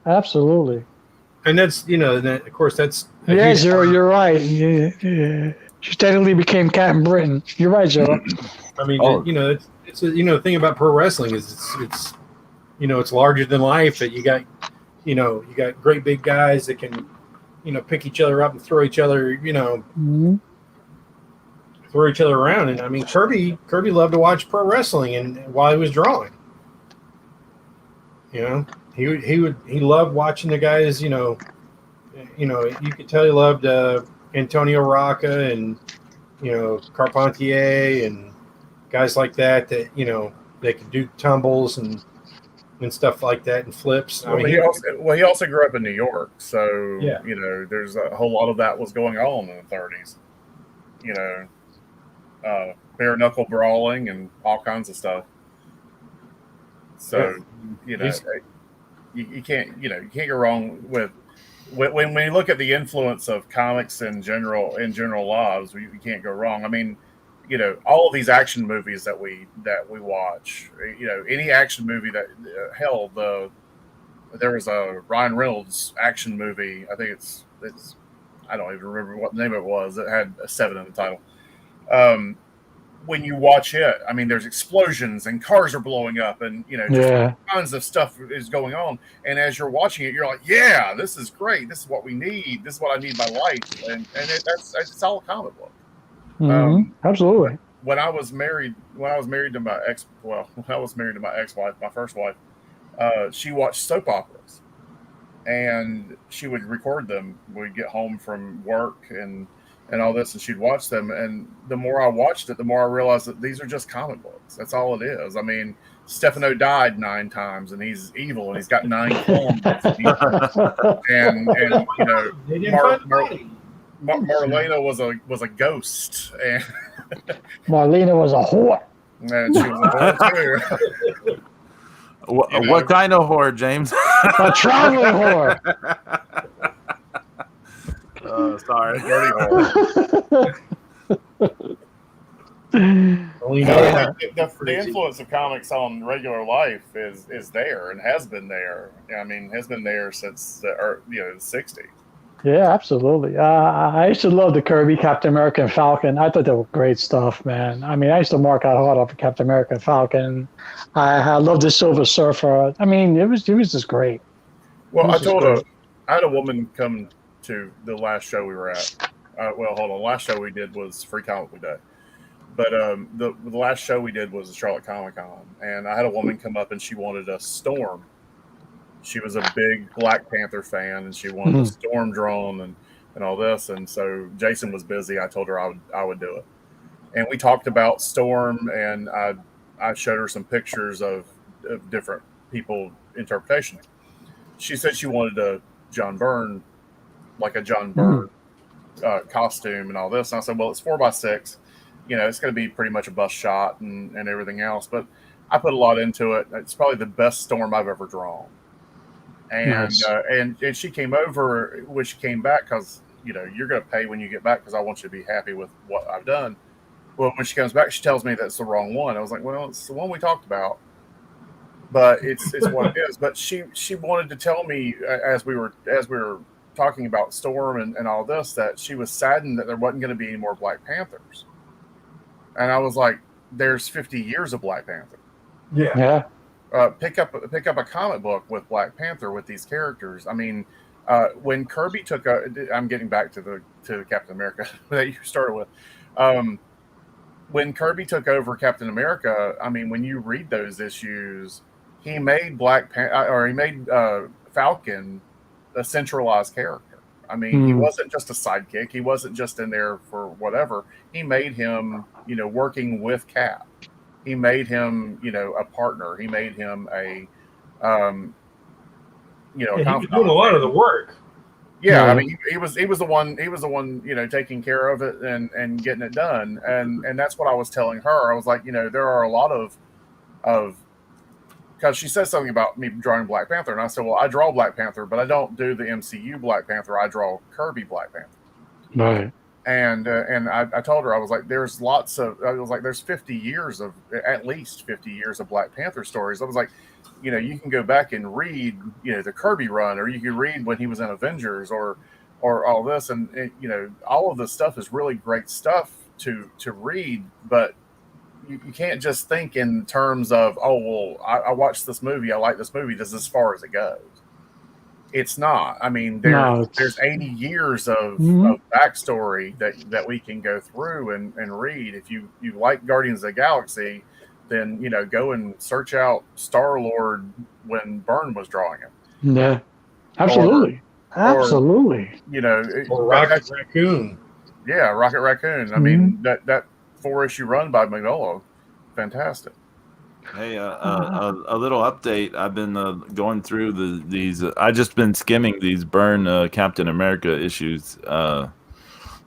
And that's of course that's yeah, Zero. You're right. Yeah. She technically became Captain Britain. You're right, Zero. I mean, it's the thing about pro wrestling is it's it's larger than life. That you got great big guys that can pick each other up and throw each other throw each other around. And I mean, Kirby loved to watch pro wrestling, and while he was drawing, he loved watching the guys. You could tell he loved Antonio Rocca and Carpentier and guys like that they could do tumbles and stuff like that and flips. Well, he also grew up in New York, so there's a whole lot of that was going on in the 30s. Bare knuckle brawling and all kinds of stuff. So you can't go wrong with when you look at the influence of comics in general lives. You can't go wrong. I mean, all of these action movies that we watch. Any action movie that there was a Ryan Reynolds action movie. I think it's I don't even remember what the name of it was. It had a 7 in the title. When you watch it, I mean, there's explosions and cars are blowing up, and all kinds of stuff is going on. And as you're watching it, you're like, "Yeah, this is great. This is what we need. This is what I need in my life." And it's all a comic book. Absolutely. When I was married to my ex-wife, my first wife, she watched soap operas, and she would record them. We'd get home from work and all this, and she'd watch them. And the more I watched it, the more I realized that these are just comic books. That's all it is. I mean, Stefano died 9 times, and he's evil, and he's got 9 clones. and Marlena was a ghost, and Marlena was a whore. And she was a whore too. What kind of whore, James? A traveling whore. Sorry. Dirty whore. The influence of comics on regular life is there and has been there. I mean, has been there since the 60s. Yeah, absolutely. I used to love the Kirby, Captain America, and Falcon. I thought they were great stuff, man. I mean, I used to mark out hard off of Captain America and Falcon. I loved the Silver Surfer. I mean, it was just great. Well, I had a woman come to the last show we were at. The last show we did was Free Comic Book Day. But the last show we did was Charlotte Comic-Con. And I had a woman come up and she wanted a Storm. She was a big Black Panther fan, and she wanted a Storm drawn and all this. And so Jason was busy. I told her I would do it. And we talked about Storm, and I showed her some pictures of different people interpretations. She said she wanted a John Byrne costume and all this. And I said, well, it's 4x6. It's going to be pretty much a bust shot and everything else. But I put a lot into it. It's probably the best Storm I've ever drawn. And Nice. And she came over when she came back, because you're going to pay when you get back, because I want you to be happy with what I've done. Well, when she comes back, she tells me that's the wrong one. I was like, well, it's the one we talked about, but it's what it is. But she wanted to tell me as we were talking about Storm and all this, that she was saddened that there wasn't going to be any more Black Panthers. And I was like, there's 50 years of Black Panther. Yeah. Pick up a comic book with Black Panther with these characters. I mean, when Kirby took I'm getting back to the Captain America that you started with. When Kirby took over Captain America, I mean, when you read those issues, he made Falcon a centralized character. I mean, he wasn't just a sidekick. He wasn't just in there for whatever. He made him, working with Cap. He made him, a partner. He made him a, he was doing a lot of the work. Yeah, I Yeah. mean, he was the one, taking care of it and getting it done, and that's what I was telling her. I was like, there are a lot of because she said something about me drawing Black Panther, and I said, well, I draw Black Panther, but I don't do the MCU Black Panther. I draw Kirby Black Panther. Right. And I told her, I was like, there's 50 years of, at least 50 years of Black Panther stories. I was like, you can go back and read, the Kirby run, or you can read when he was in Avengers, or all this, and all of this stuff is really great stuff to read, but you can't just think in terms of, oh, well, I watched this movie, I like this movie, this is as far as it goes. It's not. I mean, there's 80 years of backstory that we can go through and read. If you like Guardians of the Galaxy, then go and search out Star-Lord when Byrne was drawing him. Yeah, absolutely, absolutely. Or Rocket Raccoon. Yeah, Rocket Raccoon. I mean, that 4-issue run by Magnolia, fantastic. Hey, a little update. I've been going through these. I just been skimming these Byrne Captain America issues. We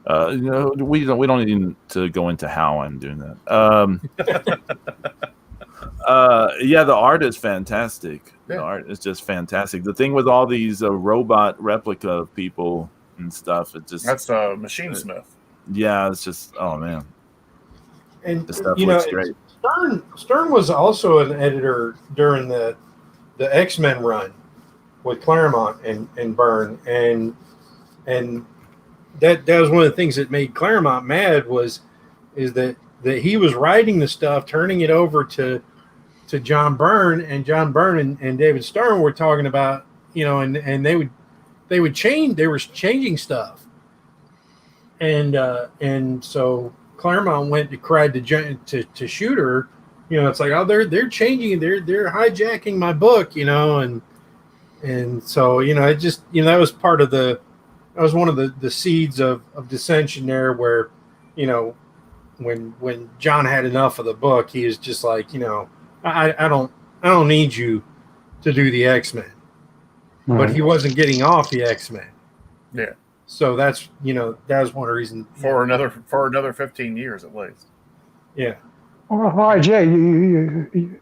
don't need to go into how I'm doing that. Yeah, the art is fantastic. Yeah. The art is just fantastic. The thing with all these robot replica people and stuff, that's Machine Smith. Yeah, it's just, oh man, and the stuff looks great. Stern was also an editor during the X-Men run with Claremont and Byrne, and that was one of the things that made Claremont mad is that he was writing the stuff, turning it over to John Byrne, and John Byrne and David Stern were talking about, and they were changing stuff, and so Claremont went to cried to Shooter, it's like, oh, they're changing, they're hijacking my book, and so it just that was part of that was one of the seeds of dissension there, where when John had enough of the book, he was just like, I don't need you to do the X-Men, but he wasn't getting off the X-Men. Yeah. So that's that was one of the reasons for another 15 years at least. Yeah. All right, Jay, you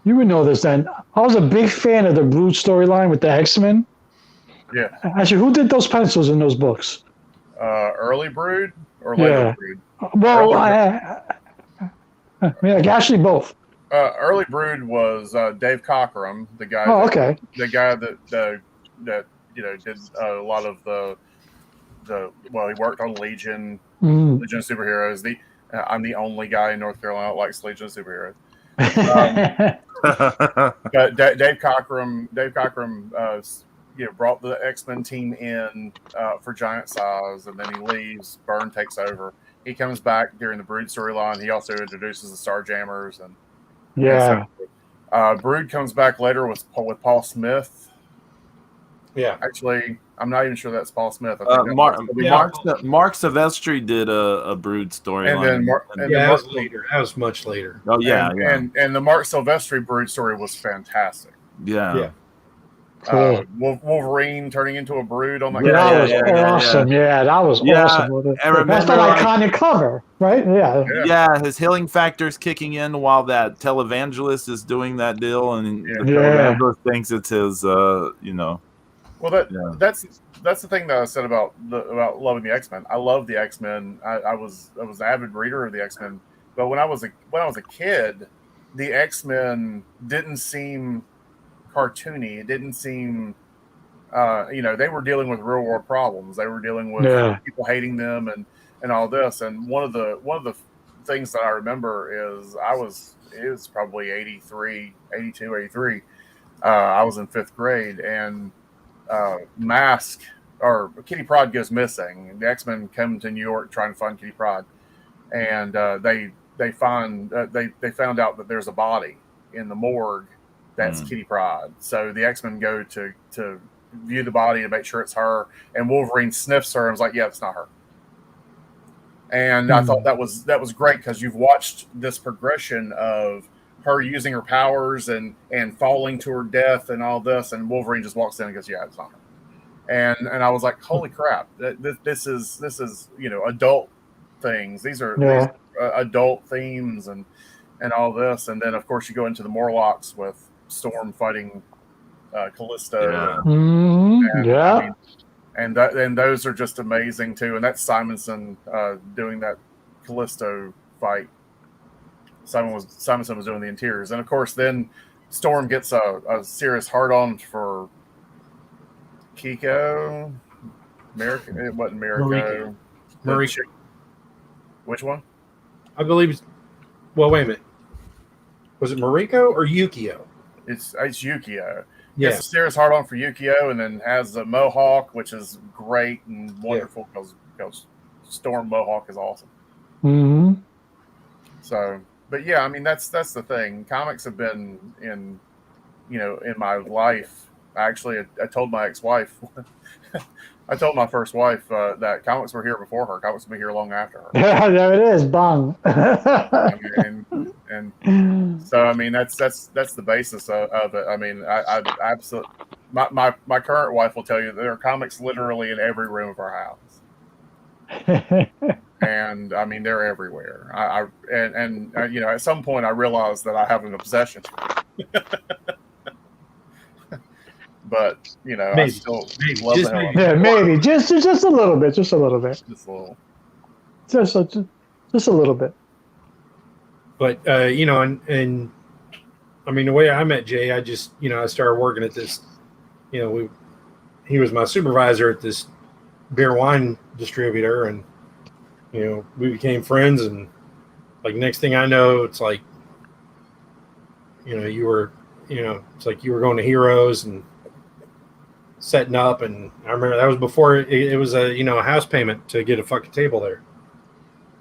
would know this then. I was a big fan of the Brood storyline with the X-Men. Yeah. Actually, who did those pencils in those books? Early Brood or later Brood? Well, actually both. Early Brood was Dave Cockrum, the guy. Oh, okay. The guy that did a lot of he worked on Legion of Superheroes. I'm the only guy in North Carolina that likes Legion of Superheroes. But Dave Cockrum brought the X-Men team in for Giant Size, and then he leaves. Byrne takes over. He comes back during the Brood storyline. He also introduces the Starjammers, and Brood comes back later with Paul Smith. Yeah, actually, I'm not even sure that's Paul Smith. Mark Silvestri did a Brood storyline, that was later. That was much later. Oh yeah, and the Mark Silvestri Brood story was fantastic. Yeah. Cool. Wolverine turning into a Brood on that. That was awesome. Yeah, that was awesome. That's that iconic cover, right? Yeah. His healing factor's kicking in while that televangelist is doing that deal, and the televangelist thinks it's his. Well, that's the thing that I said about loving the X-Men. I love the X-Men. I was an avid reader of the X-Men, but when I was a kid, the X-Men didn't seem cartoony. It didn't seem, they were dealing with real world problems. They were dealing with people hating them and all this. And one of the things that I remember is it was probably 82, 83. I was in 5th grade, and Mask or Kitty Pryde goes missing. The X-Men come to New York trying to find Kitty Pryde, and they found out that there's a body in the morgue that's Kitty Pryde. So the X-Men go to view the body to make sure it's her, and Wolverine sniffs her and was like, yeah, it's not her. And I thought that was great, because you've watched this progression of her using her powers and falling to her death and all this, and Wolverine just walks in and goes, yeah, it's not her. and I was like, holy crap, this is adult things. These are adult themes and all this, and then of course you go into the Morlocks with Storm fighting Callisto. Yeah. And those are just amazing too. And that's Simonson doing that Callisto fight. Simonson was doing the interiors, and of course then Storm gets a serious hard on for Kiko. It wasn't Mariko. Mariko. Which one? I believe. Well, wait a minute. Was it Mariko or Yukio? It's Yukio. Yeah. Gets a serious hard on for Yukio, and then has the Mohawk, which is great and wonderful because Storm Mohawk is awesome. Mm-hmm. So, but yeah, I mean that's the thing. Comics have been in my life. Actually, I told my ex-wife, I told my first wife that comics were here before her. Comics will be here long after her. Yeah, there it is. Bang. and so I mean that's the basis of it. I mean I absolutely my current wife will tell you that there are comics literally in every room of our house. And I mean they're everywhere. And at some point I realized that I have an obsession. But maybe. I still love the hell out of it. Yeah, maybe just a little bit, just a little bit, just a little, just a little bit. But and I mean the way I met Jay, I just I started working at this. He was my supervisor at this beer wine distributor, and we became friends, and like next thing I know, it's like you were it's like you were going to Heroes and setting up, and I remember that was before it was a house payment to get a fucking table there.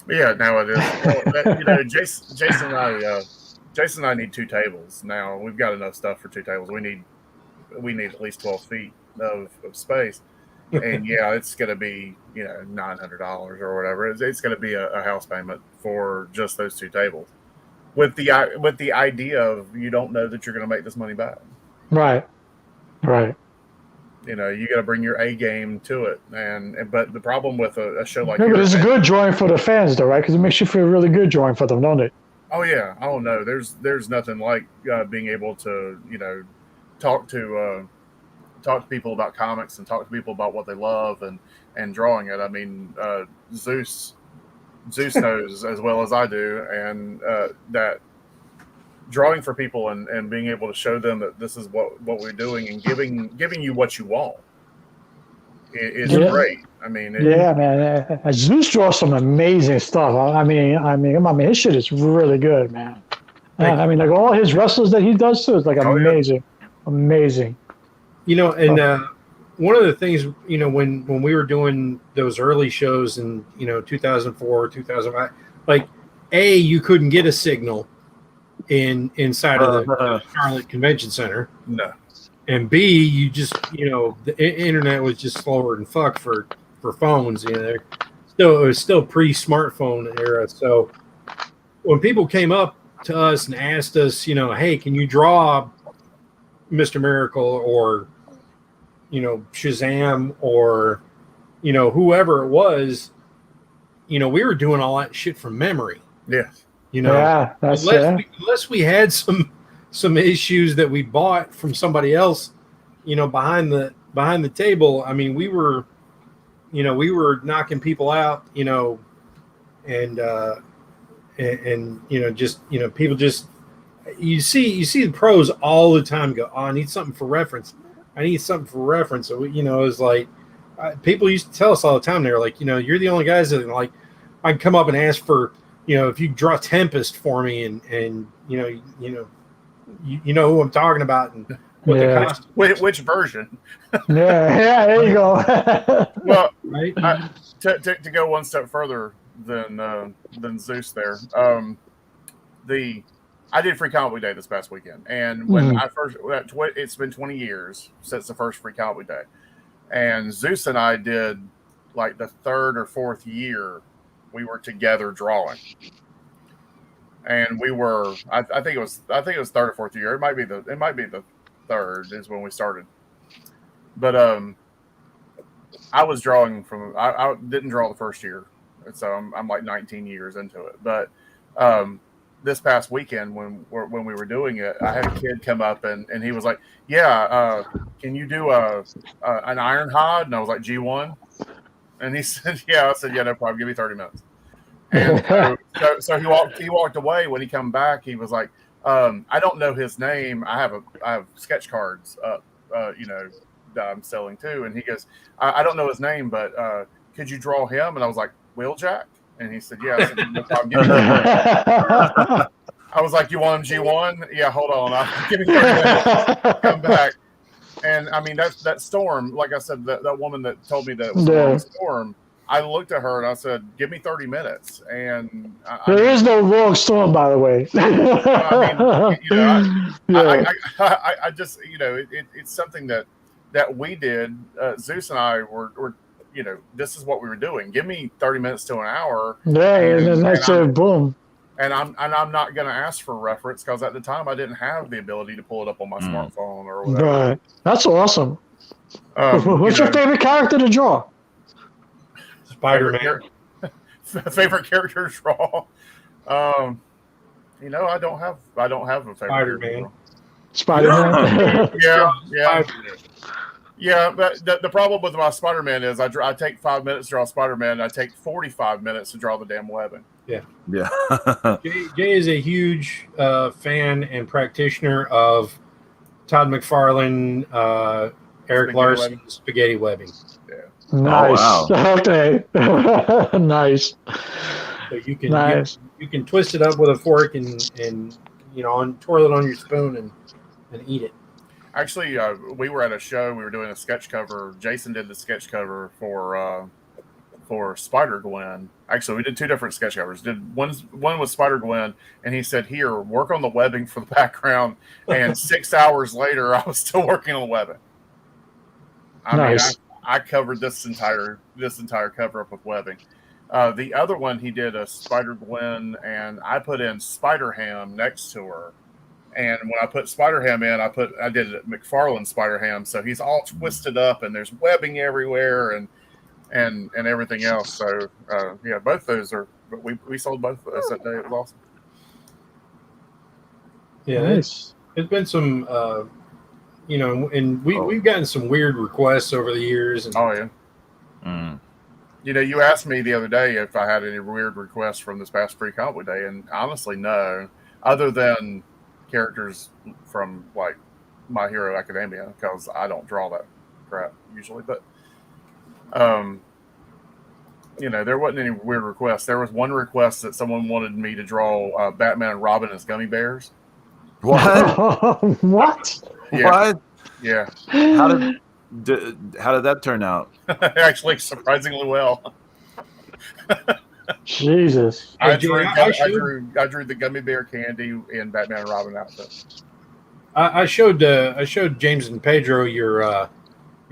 Yeah, now it is. Jason and I need 2 tables now. We've got enough stuff for 2 tables. We need at least 12 feet of space, and yeah, it's going to be $900 or whatever. It's going to be a house payment for just those 2 tables, with the idea of you don't know that you're going to make this money back. Right. You got to bring your A game to it, but the problem with a show like but it's a good drawing for the fans, though, right? Because it makes you feel really good drawing for them, don't it? Oh yeah, oh no, there's nothing like being able to talk to people about comics and talk to people about what they love and drawing it. I mean, Zeus knows as well as I do, and that drawing for people and being able to show them that this is what we're doing and giving you what you want is great. I mean, man. Zeus draws some amazing stuff. I mean, his shit is really good, man. I mean, like all his wrestlers that he does too is like amazing. And one of the things, when we were doing those early shows in 2004, 2005, like you couldn't get a signal inside of the Charlotte Convention Center. No. And B, you just the internet was just slower than fuck for phones. It was still pre-smartphone era. So when people came up to us and asked us, hey, can you draw Mr. Miracle or Shazam or whoever it was, we were doing all that shit from memory. Yes. Unless we had some issues that we bought from somebody else, behind the table. I mean, we were knocking people out, and people just you see the pros all the time go, oh, I need something for reference. So it's like people used to tell us all the time. They're like, you're the only guys that like I can come up and ask for. If you draw Tempest for me, and you know who I'm talking about, and what the costume. Which version? There you go. Well, right. To go one step further than Zeus, there. I did Free Comic Book Day this past weekend, and when I first, it's been 20 years since the first Free Comic Book Day, and Zeus and I did like the 3rd or 4th year. We were together drawing, and we were. I think it was 3rd or 4th year. It might be the 3rd is when we started. But I was drawing from. I didn't draw the first year, so I'm like 19 years into it. But this past weekend when we were doing it, I had a kid come up and he was like, "Yeah, can you do an iron hide?" And I was like, "G1." And he said, "Yeah." I said, "Yeah, no problem. Give me 30 minutes." And so he walked away. When he come back, he was like, "I don't know his name. I have sketch cards up, that I'm selling too." And he goes, I don't know his name, but could you draw him?" And I was like, "Wheeljack?" And he said, "Yeah." I said, "No problem. Give me 30 minutes." I was like, "You want him G1? Yeah, hold on. Give me 30 minutes. Come back." And I mean, that Storm, like I said, that woman that told me that it was the wrong Storm, I looked at her and I said, "Give me 30 minutes." And there is no wrong Storm, by the way. I just, it's something that we did. Zeus and I were, this is what we were doing. Give me 30 minutes to an hour. Yeah, and then that's it. Boom. And I'm not going to ask for reference because at the time I didn't have the ability to pull it up on my smartphone or whatever. Right. That's awesome. What's your favorite character to draw? Spider-Man. Favorite character to draw? I don't have a favorite. Spider-Man. Spider-Man. Yeah. Yeah, but the problem with my Spider-Man is I take 5 minutes to draw Spider-Man, and I take 45 minutes to draw the damn webbing. Yeah. Jay is a huge fan and practitioner of Todd McFarlane, Eric Larson, spaghetti webbing. Yeah. Nice. Oh, wow. Okay. Nice. So you can twist it up with a fork and twirl it on your spoon and eat it. Actually, we were at a show. We were doing a sketch cover. Jason did the sketch cover for Spider-Gwen. Actually, we did two different sketch covers. One was Spider-Gwen, and he said, "Here, work on the webbing for the background." And 6 hours later, I was still working on the webbing. Nice. I covered this entire cover up with webbing. The other one, he did a Spider-Gwen, and I put in Spider-Ham next to her. And when I put Spider-Ham in, I did it McFarlane Spider-Ham, so he's all twisted up, and there's webbing everywhere, and everything else. So both those are. We sold both of those that day. It was awesome. Yeah, nice. It's been some, and we've gotten some weird requests over the years. And, oh yeah. Mm. You asked me the other day if I had any weird requests from this past Free Comic Book Day, and honestly, no. Other than characters from like My Hero Academia, because I don't draw that crap usually. But there wasn't any weird requests. There was one request that someone wanted me to draw Batman and Robin as gummy bears. What? What? Yeah. What? Yeah. How did that turn out? Actually, surprisingly well. Jesus. I drew the gummy bear candy in Batman and Robin outfit. I showed James and Pedro your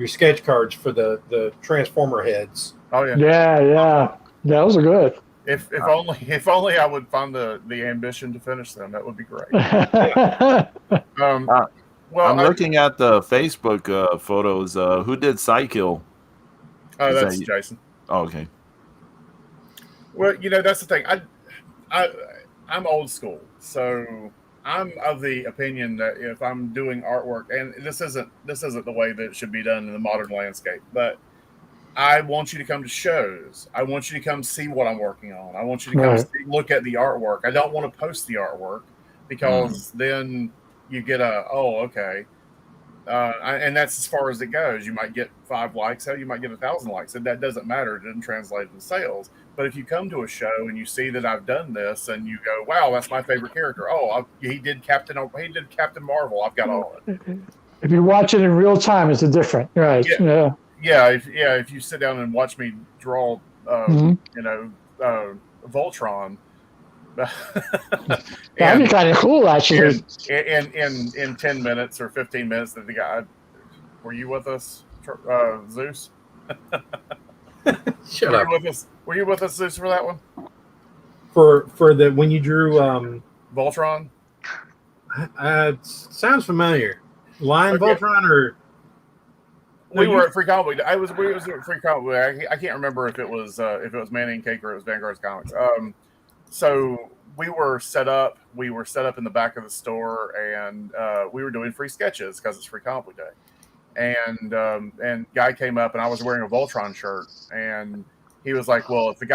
sketch cards for the Transformer heads. Oh yeah. Yeah. Those are good. If only I would find the ambition to finish them, that would be great. I'm looking at the Facebook photos. Who did Psykill? Oh, that's Jason. Oh, okay. Well, that's the thing. I'm old school, so I'm of the opinion that if I'm doing artwork, and this isn't the way that it should be done in the modern landscape, but I want you to come to shows. I want you to come see what I'm working on. I want you to come look at the artwork. I don't want to post the artwork because then you get okay. And that's as far as it goes. You might get 5 likes. Hell, you might get 1,000 likes. And that doesn't matter. It doesn't translate into sales. But if you come to a show and you see that I've done this and you go, "Wow, that's my favorite character." Oh, he did Captain Marvel. I've got all of it. If you watch it in real time, it's different, right? Yeah. If you sit down and watch me draw, Voltron. That'd be kind of cool, actually. In 10 minutes or 15 minutes, that the guy, were you with us, Zeus? Shut up. Were you with us, Zeus, for that one? For the when you drew Voltron? Sounds familiar. Voltron or We were at Free Comic Book. We was at Free Comic Book. I can't remember if it was Manny and Cake or it was Vanguard's Comics. So we were set up. We were set up in the back of the store, and we were doing free sketches because it's Free Comic Book Day. And guy came up, and I was wearing a Voltron shirt, and he was like, "Well, if the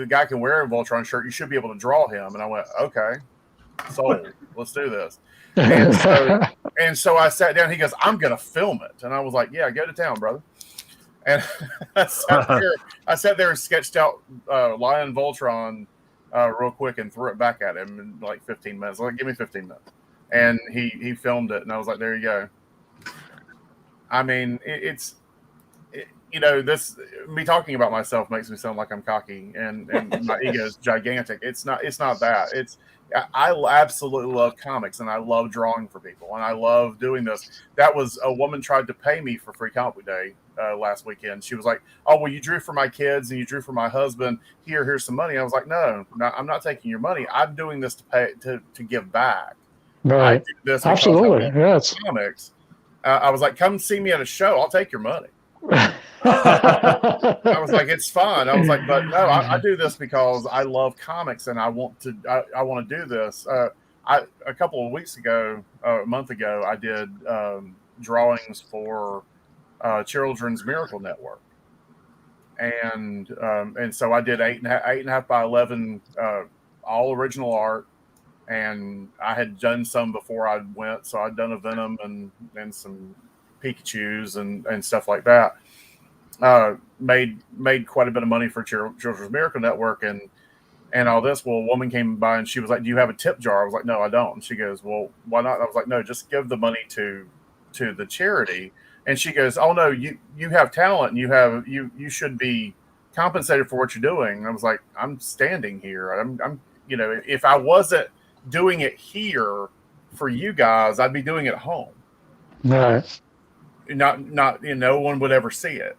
guy can wear a Voltron shirt, you should be able to draw him." And I went, "Okay, sold. Let's do this." And so I sat down. He goes, "I'm gonna film it," and I was like, "Yeah, go to town, brother." And I sat there and sketched out Lion Voltron real quick and threw it back at him in like 15 minutes. Like, give me 15 minutes, and he filmed it, and I was like, "There you go." I mean, this me talking about myself makes me sound like I'm cocky and my ego is gigantic. It's not that. I absolutely love comics, and I love drawing for people, and I love doing this. That was a woman tried to pay me for Free Comic Book Day last weekend. She was like, "Oh, well, you drew for my kids and you drew for my husband. Here's some money." I was like, "No, I'm not taking your money. I'm doing this to give back." Right. I do this Absolutely. Yes. Comics. I was like, "Come see me at a show. I'll take your money." I was like, "It's fun." I was like, "But no, I do this because I love comics and I want to do this." A couple of weeks ago, a month ago, I did drawings for Children's Miracle Network, and so I did 8.5 by 11, all original art. And I had done some before I went, so I'd done a Venom and some Pikachus and stuff like that. Made quite a bit of money for Children's Miracle Network and all this. Well, a woman came by and she was like, "Do you have a tip jar?" I was like, "No, I don't." And she goes, "Well, why not?" I was like, "No, just give the money to the charity." And she goes, "Oh no, you have talent and you should be compensated for what you're doing." And I was like, "I'm standing here. I'm if I wasn't doing it here for you guys, I'd be doing it at home." Right. Not no one would ever see it.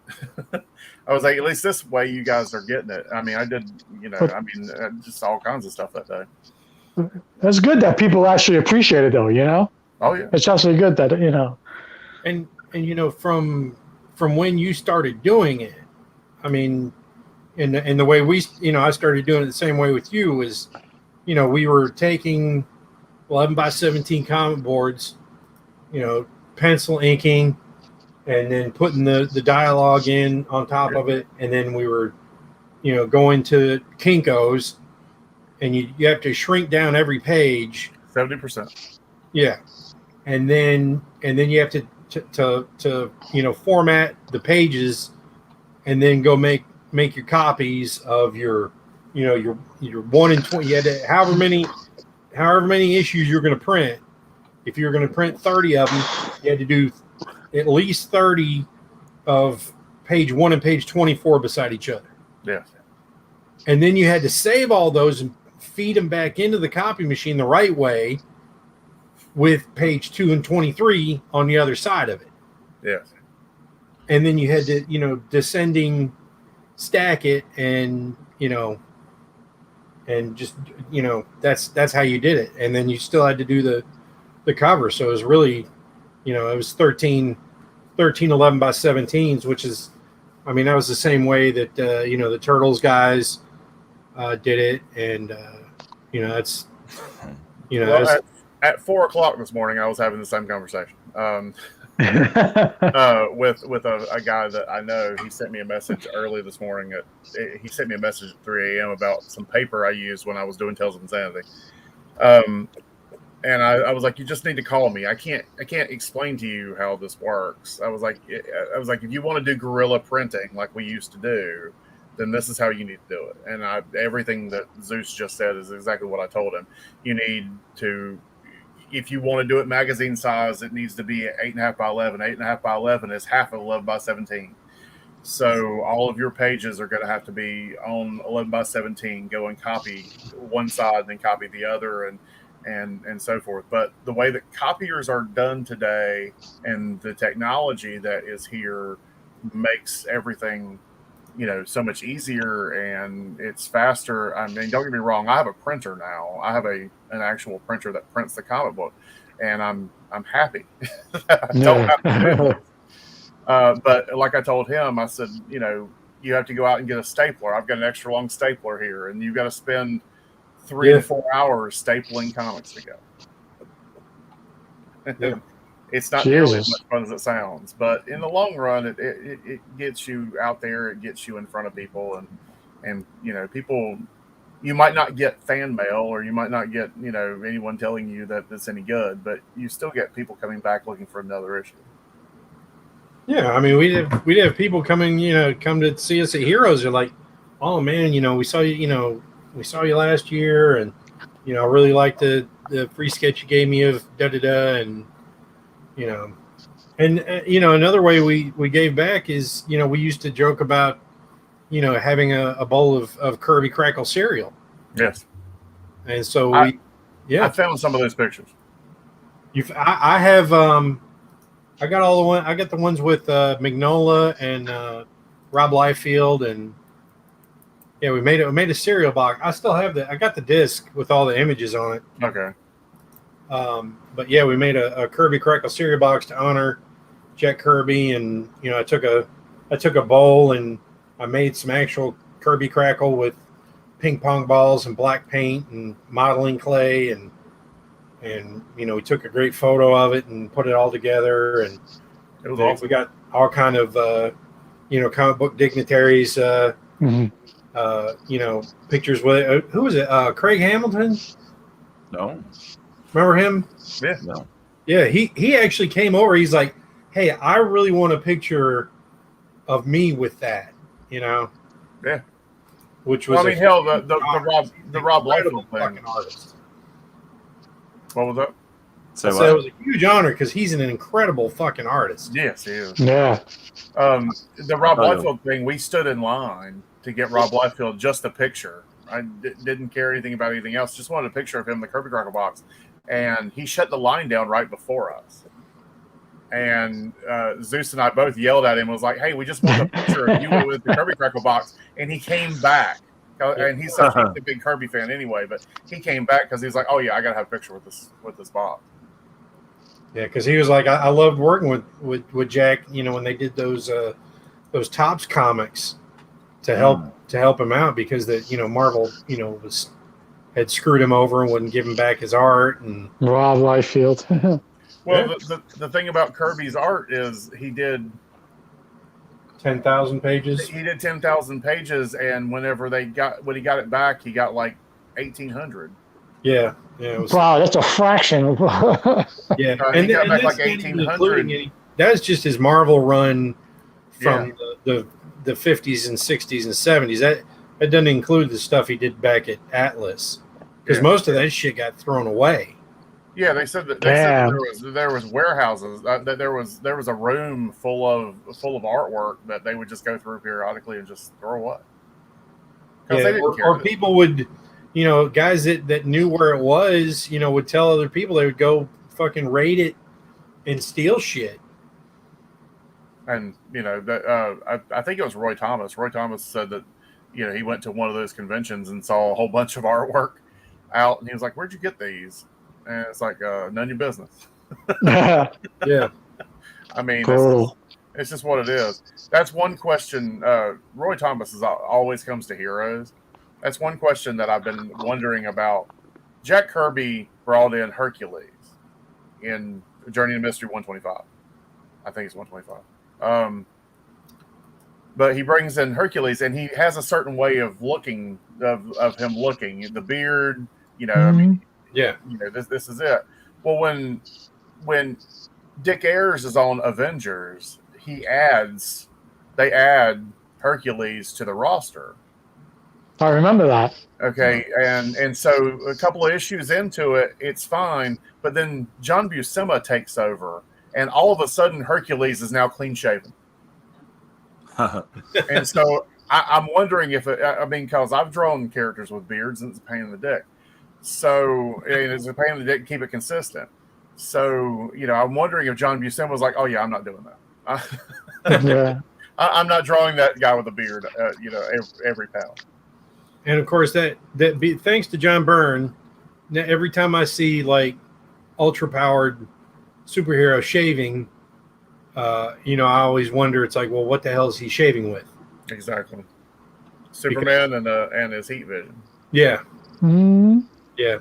I was like, at least this way you guys are getting it. I mean, I did, just all kinds of stuff that day. It's good that people actually appreciate it, though. Oh yeah, it's actually good that And from when you started doing it, I mean, and the way I started doing it the same way with you was, we were taking 11 by 17 comic boards, pencil inking, and then putting the dialogue in on top of it. And then we were, going to Kinko's, and you have to shrink down every page 70%. Yeah. And then you have to format the pages and then go make your copies of your 1 in 20. You had to, however many issues you're going to print. If you're going to print 30 of them, you had to do at least 30 of page 1 and page 24 beside each other. Yeah. And then you had to save all those and feed them back into the copy machine the right way with page 2 and 23 on the other side of it. Yeah. And then you had to, descending stack it and, and just, that's how you did it. And then you still had to do the cover. So it was really, it was 13 11 by 17s, which is, that was the same way that, the Turtles guys did it. And, that's, at 4:00 this morning, I was having the same conversation with a guy that I know. He sent me a message early this morning. He sent me a message at 3 a.m. about some paper I used when I was doing Tales of Insanity. And I was like, "You just need to call me. I can't explain to you how this works." I was like, "If you want to do guerrilla printing like we used to do, then this is how you need to do it." And everything that Zeus just said is exactly what I told him. You need to, if you want to do it magazine size, it needs to be 8.5 by 11. 8.5 by 11 is half of 11 by 17. So all of your pages are going to have to be on 11 by 17. Go and copy one side, then copy the other, and so forth. But the way that copiers are done today and the technology that is here makes everything, so much easier and it's faster. I mean, don't get me wrong. I have a printer now. I have an actual printer that prints the comic book, and I'm happy. I don't have to do But like I told him, I said, you have to go out and get a stapler. I've got an extra long stapler here, and you've got to spend 3 to 4 hours stapling comics together. Yeah. It's not nearly as Jesus. much fun as it sounds, but in the long run, it gets you out there. It gets you in front of people, and people. You might not get fan mail, or you might not get anyone telling you that it's any good, but you still get people coming back looking for another issue. Yeah, I mean, we'd have people coming, come to see us at Heroes. They're like, "Oh man, we saw you, we saw you last year, and I really liked the free sketch you gave me of da da da," and another way we gave back is we used to joke about having a bowl of Kirby Crackle cereal. Yes, and so I found some of those pictures. I have I got the ones with Magnola and Rob Liefeld, and we made a cereal box. I still have I got the disc with all the images on it. Okay. But yeah, we made a Kirby Crackle cereal box to honor Jack Kirby, and I took a bowl and I made some actual Kirby Crackle with ping pong balls and black paint and modeling clay, and we took a great photo of it and put it all together, and it was awesome. We got all kind of comic book dignitaries pictures with who was it, Craig Hamilton? No. Remember him? Yeah. No. Yeah, he actually came over. He's like, "Hey, I really want a picture of me with that," Yeah. Which was the Rob Liefeld thing. Artist. What was that? So it was a huge honor because he's an incredible fucking artist. Yes, he is. Yeah. The Rob Liefeld thing, we stood in line to get Rob Liefeld just a picture. I didn't care anything about anything else. Just wanted a picture of him in the Kirby Crackle box. And he shut the line down right before us. And Zeus and I both yelled at him and was like, "Hey, we just want a picture of you with the Kirby Crackle box." And he came back. And he's such a big Kirby fan anyway, but he came back because he was like, "Oh yeah, I gotta have a picture with this box." Yeah, because he was like, I loved working with Jack. When they did those Topps comics to help him out because Marvel had screwed him over and wouldn't give him back his art, and Rob Liefeld. Well, the thing about Kirby's art is he did 10,000 pages. He did 10,000 pages, and when he got it back, he got like 1,800. Yeah. Wow, that's a fraction. Yeah, and he got back like 1,800. That's just his Marvel run from the 50s and 60s and 70s. That doesn't include the stuff he did back at Atlas, because most of that shit got thrown away. Yeah, they said that there was warehouses, that there was a room full of artwork that they would just go through periodically and just throw away. Yeah, or people would, guys that knew where it was, would tell other people. They would go fucking raid it and steal shit. And I think it was Roy Thomas. Roy Thomas said that he went to one of those conventions and saw a whole bunch of artwork out, and he was like, "Where'd you get these?" And it's like, none of your business. Yeah. I mean, cool. it's just what it is. That's one question. Roy Thomas always comes to Heroes. That's one question that I've been wondering about. Jack Kirby brought in Hercules in Journey to Mystery 125. I think it's 125. But he brings in Hercules, and he has a certain way of looking, of him looking. The beard, I mean, yeah, this is it. Well, when Dick Ayers is on Avengers, they add Hercules to the roster. I remember that. Okay, and so a couple of issues into it, it's fine, but then John Buscema takes over, and all of a sudden Hercules is now clean shaven. And so I'm wondering because I've drawn characters with beards and it's a pain in the dick. So it's a pain in the dick to keep it consistent. So, I'm wondering if John Buscema was like, "Oh yeah, I'm not doing that. Yeah. I'm not drawing that guy with a beard, every panel." And of course thanks to John Byrne, every time I see like ultra powered superhero shaving, I always wonder. It's like, well, what the hell is he shaving with? Exactly. Superman and his heat vision. Yeah, Mm-hmm. yeah.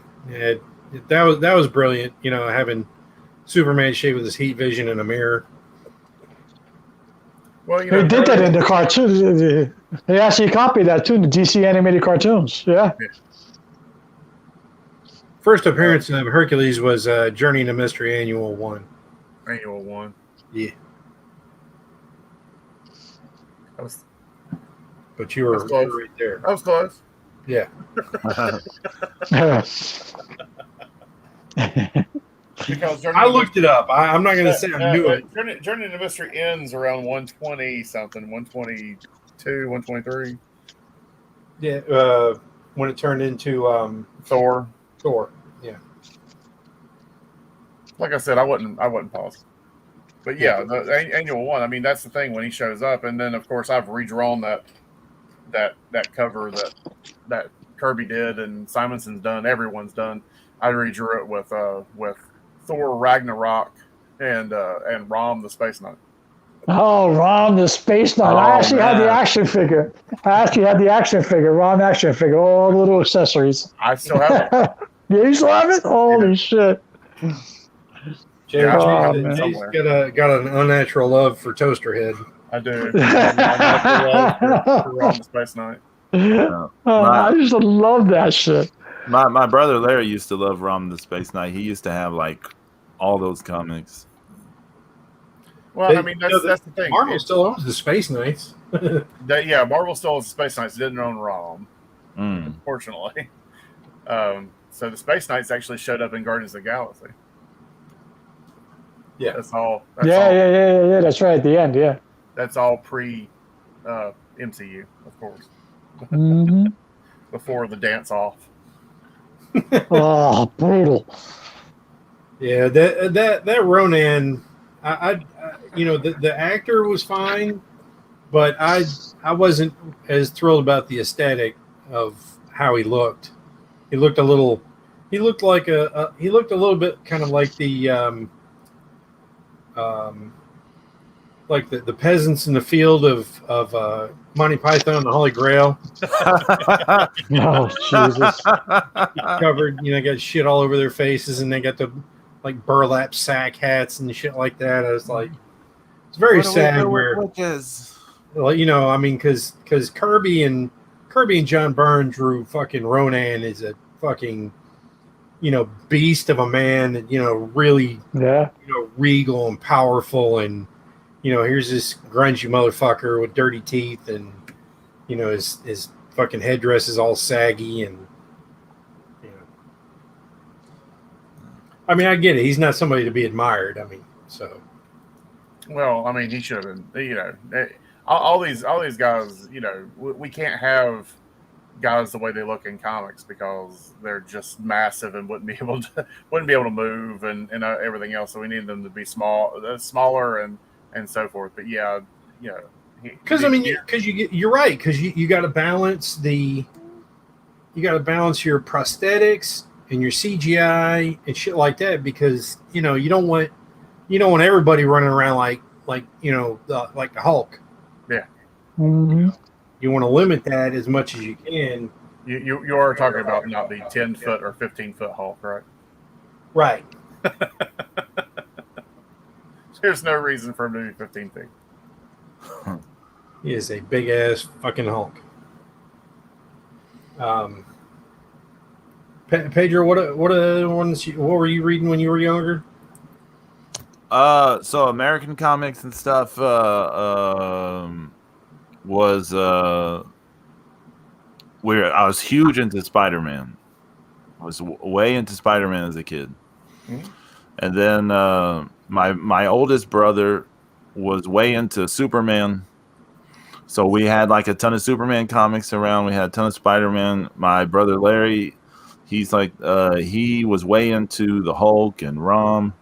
That was brilliant. Having Superman shave with his heat vision in a mirror. Well, They did that in the cartoon. They actually copied that too in the DC animated cartoons. Yeah. First appearance of Hercules was Journey into Mystery Annual 1. Annual 1. Yeah. But you were right there. I was close. Yeah. Because I looked it up. I'm not going to say I knew it. Journey into Mystery ends around 120 something, 122, 123. Yeah. When it turned into Thor. Yeah. Like I said, I wouldn't pause. But yeah, the annual 1. I mean, that's the thing when he shows up, and then of course I've redrawn that cover that Kirby did and Simonson's done. Everyone's done. I redrew it with Thor Ragnarok and Rom the Space Knight. Oh, Ron the Space Knight. I actually had the action figure. Ron action figure, all the little accessories. I still have it. Yeah, you still have it? Holy shit. Jay's got an unnatural love for Toasterhead. I do. For Rom the Space Knight. I used to love that shit. My brother Larry used to love Rom the Space Knight. He used to have like all those comics. Well, I mean, that's the thing. Marvel still owns the Space Knights. Marvel still owns the Space Knights. Didn't own Rom, unfortunately. So the Space Knights actually showed up in Guardians of the Galaxy. Yeah, that's all. Yeah. That's right. At the end, yeah. That's all pre MCU, of course. Mm-hmm. Before the dance off. Oh, brutal. Yeah, that Ronan, I the actor was fine, but I wasn't as thrilled about the aesthetic of how he looked. He looked a little bit kind of like the peasants in the field of Monty Python and the Holy Grail. Oh, Jesus. Covered, got shit all over their faces, and they got the like burlap sack hats and shit like that. I was like, it's very sad where, because Kirby and John Byrne drew fucking Ronan as a fucking, beast of a man, really, regal and powerful, and here's this grungy motherfucker with dirty teeth, and his fucking headdress is all saggy, and I mean, I get it. He's not somebody to be admired. I mean, so. Well, I mean, he should have been. All these guys. We can't have guys the way they look in comics because they're just massive and wouldn't be able to move and everything else. So we need them to be smaller and so forth. But yeah, because you're right, because you got to balance your prosthetics and your CGI and shit like that, because you don't want everybody running around like the Hulk. Yeah. Mm-hmm. You want to limit that as much as you can. You are talking about not the 10-foot or 15-foot Hulk, right? Right. There's no reason for him to be 15 feet. He is a big ass fucking Hulk. Pedro, what were you reading when you were younger? So American comics and stuff was where I was huge into Spider-Man. I was way into Spider-Man as a kid. Mm-hmm. And then my oldest brother was way into Superman. So we had like a ton of Superman comics around. We had a ton of Spider-Man. My brother Larry, he's like he was way into the Hulk and Rom.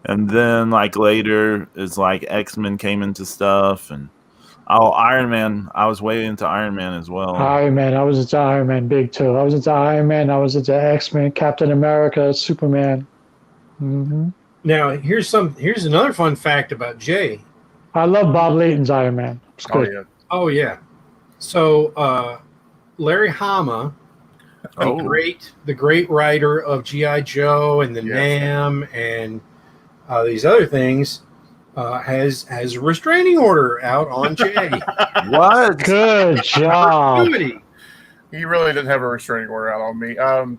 And then like later it's like X-Men came into stuff, and Iron Man. I was way into Iron Man as well. Iron Man. I was into Iron Man big too. I was into Iron Man. I was into X-Men, Captain America, Superman. Mm-hmm. Now, here's another fun fact about Jay. I love Bob Layton's Iron Man. It's Oh good. yeah. Oh yeah. So Larry Hama, Oh. the great writer of G.I. Joe and the Yes. Nam and these other things, has a restraining order out on Jay. What? Good job. Perpetuity. He really didn't have a restraining order out on me. I'm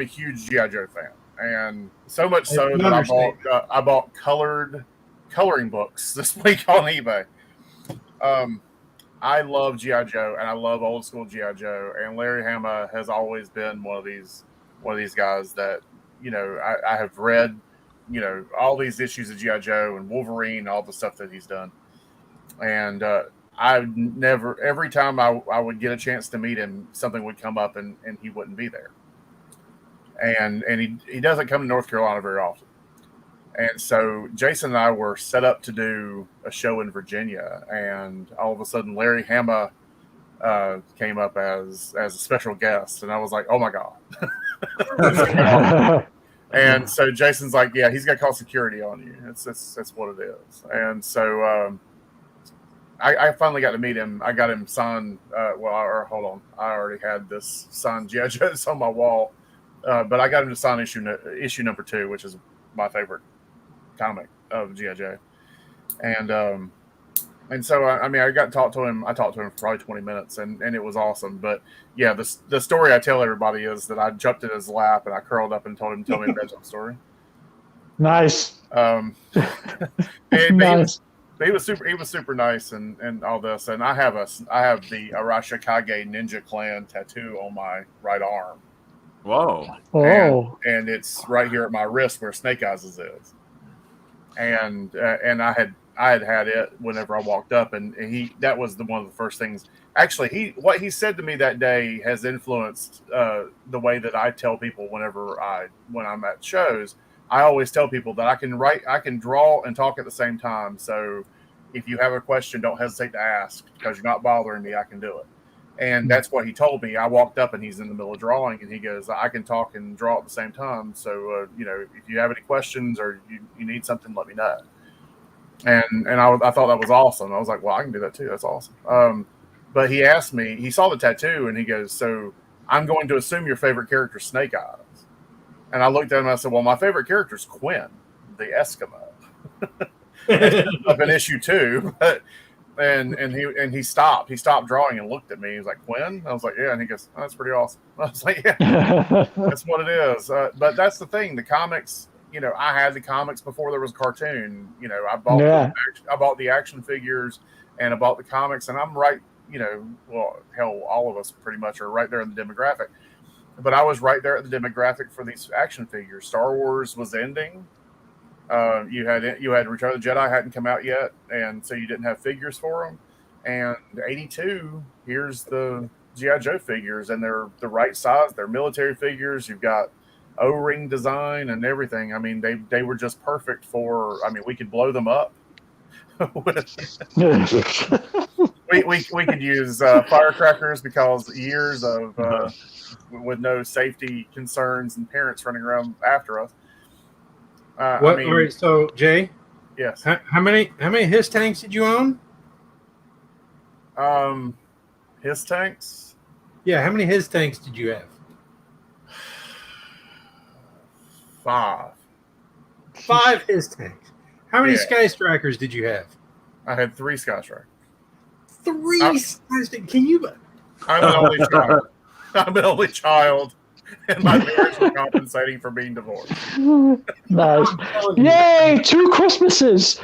a huge G.I. Joe fan, and so much so It's that an I bought coloring books this week on eBay. I love G.I. Joe, and I love old school G.I. Joe, and Larry Hama has always been one of these guys that, you know, I have read, you know, all these issues of G.I. Joe and Wolverine, all the stuff that he's done, and every time I would get a chance to meet him, something would come up and he wouldn't be there. And he doesn't come to North Carolina very often. And so Jason and I were set up to do a show in Virginia, and all of a sudden Larry Hama came up as a special guest, and I was like, oh my God. And so Jason's like, yeah, he's got to call security on you. That's what it is. And so I finally got to meet him. I got him signed. Hold on. I already had this signed G.I. Joe on my wall. But I got him to sign issue number 2, which is my favorite comic of G.I. Joe. And so, I mean, I got to talk to him. I talked to him for probably 20 minutes, and it was awesome. But yeah, the story I tell everybody is that I jumped in his lap and I curled up and told him to tell me a bedtime story. Nice. Nice. He was super nice and all this. And I have the Arashikage Ninja Clan tattoo on my right arm. Whoa. Oh. And it's right here at my wrist where Snake Eyes is. And I had it whenever I walked up, and that was one of the first things. Actually, what he said to me that day has influenced the way that I tell people when I'm at shows. I always tell people that I can draw and talk at the same time. So if you have a question, don't hesitate to ask, because you're not bothering me. I can do it. And that's what he told me. I walked up and he's in the middle of drawing, and he goes, I can talk and draw at the same time. So, you know, if you have any questions or you need something, let me know. And I thought that was awesome. I was like, well, I can do that too. That's awesome. But he asked me, he saw the tattoo and he goes, so I'm going to assume your favorite character is Snake Eyes. And I looked at him and I said, well, my favorite character is Quinn, the Eskimo. Up in issue 2. And he stopped drawing and looked at me. He was like, Quinn? I was like, yeah. And he goes, oh, that's pretty awesome. I was like, yeah, that's what it is. But that's the thing. The comics, you know, I had the comics before there was a cartoon. You know, I bought the action figures and I bought the comics, and I'm right, you know, well, hell, all of us pretty much are right there in the demographic. But I was right there at the demographic for these action figures. Star Wars was ending. You had Return of the Jedi hadn't come out yet, and so you didn't have figures for them. And 82, here's the G.I. Joe figures, and they're the right size. They're military figures. You've got O-ring design and everything. I mean, they were just perfect for. I mean, we could blow them up. we could use firecrackers, because years of with no safety concerns and parents running around after us. All right, so Jay, yes. How many his tanks did you own? His tanks? Yeah, how many his tanks did you have? 5 his tanks. How many Sky Strikers did you have? I had 3 Sky Strikers. 3 Sky Strikers? Can you? I'm an only child. I'm an only child, and my parents were compensating for being divorced. Nice. Yay! 2 Christmases.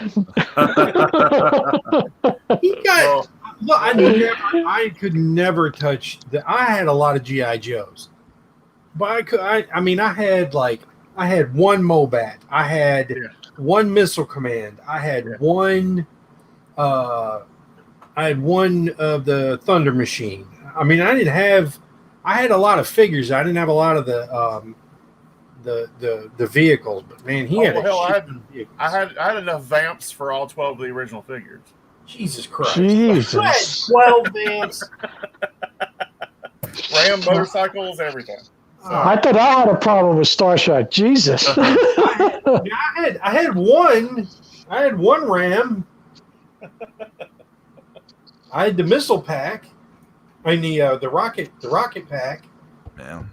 I could never touch I had a lot of G.I. Joes, but I had 1 Mobat. I had 1 Missile Command. I had one of the Thunder Machine. I mean, I had a lot of figures. I didn't have a lot of the vehicles, but man, I had enough vamps for all 12 of the original figures. Jesus Christ. Jesus. 12 vamps. Ram motorcycles, everything. So, I thought I had a problem with Star Trek. Jesus. I had one RAM. I had the missile pack. I mean the rocket pack. Yeah.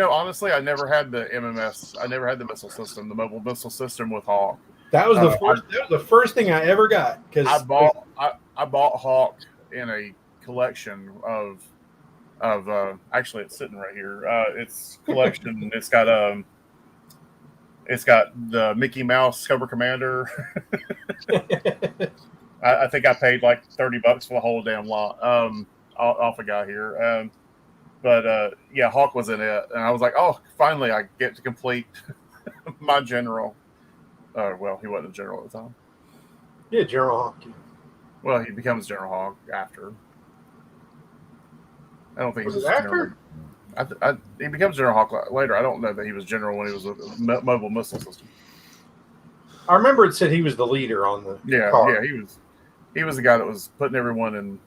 honestly, I never had the MMS. I never had the missile system, the mobile missile system with Hawk. That was the first thing I ever got because I bought Hawk in a collection of actually it's sitting right here. It's collection. It's got the Mickey Mouse Cobra Commander. I think I paid like $30 for the whole damn lot. Off a guy here. But yeah, Hawk was in it, and I was like, oh, finally I get to complete my general. Well, he wasn't a general at the time. Yeah, General Hawk. Well, he becomes General Hawk after. I don't think Was he was it after? General. He becomes General Hawk later. I don't know that he was general when he was a mobile missile system. I remember it said he was the leader on the car. Yeah, he was the guy that was putting everyone in,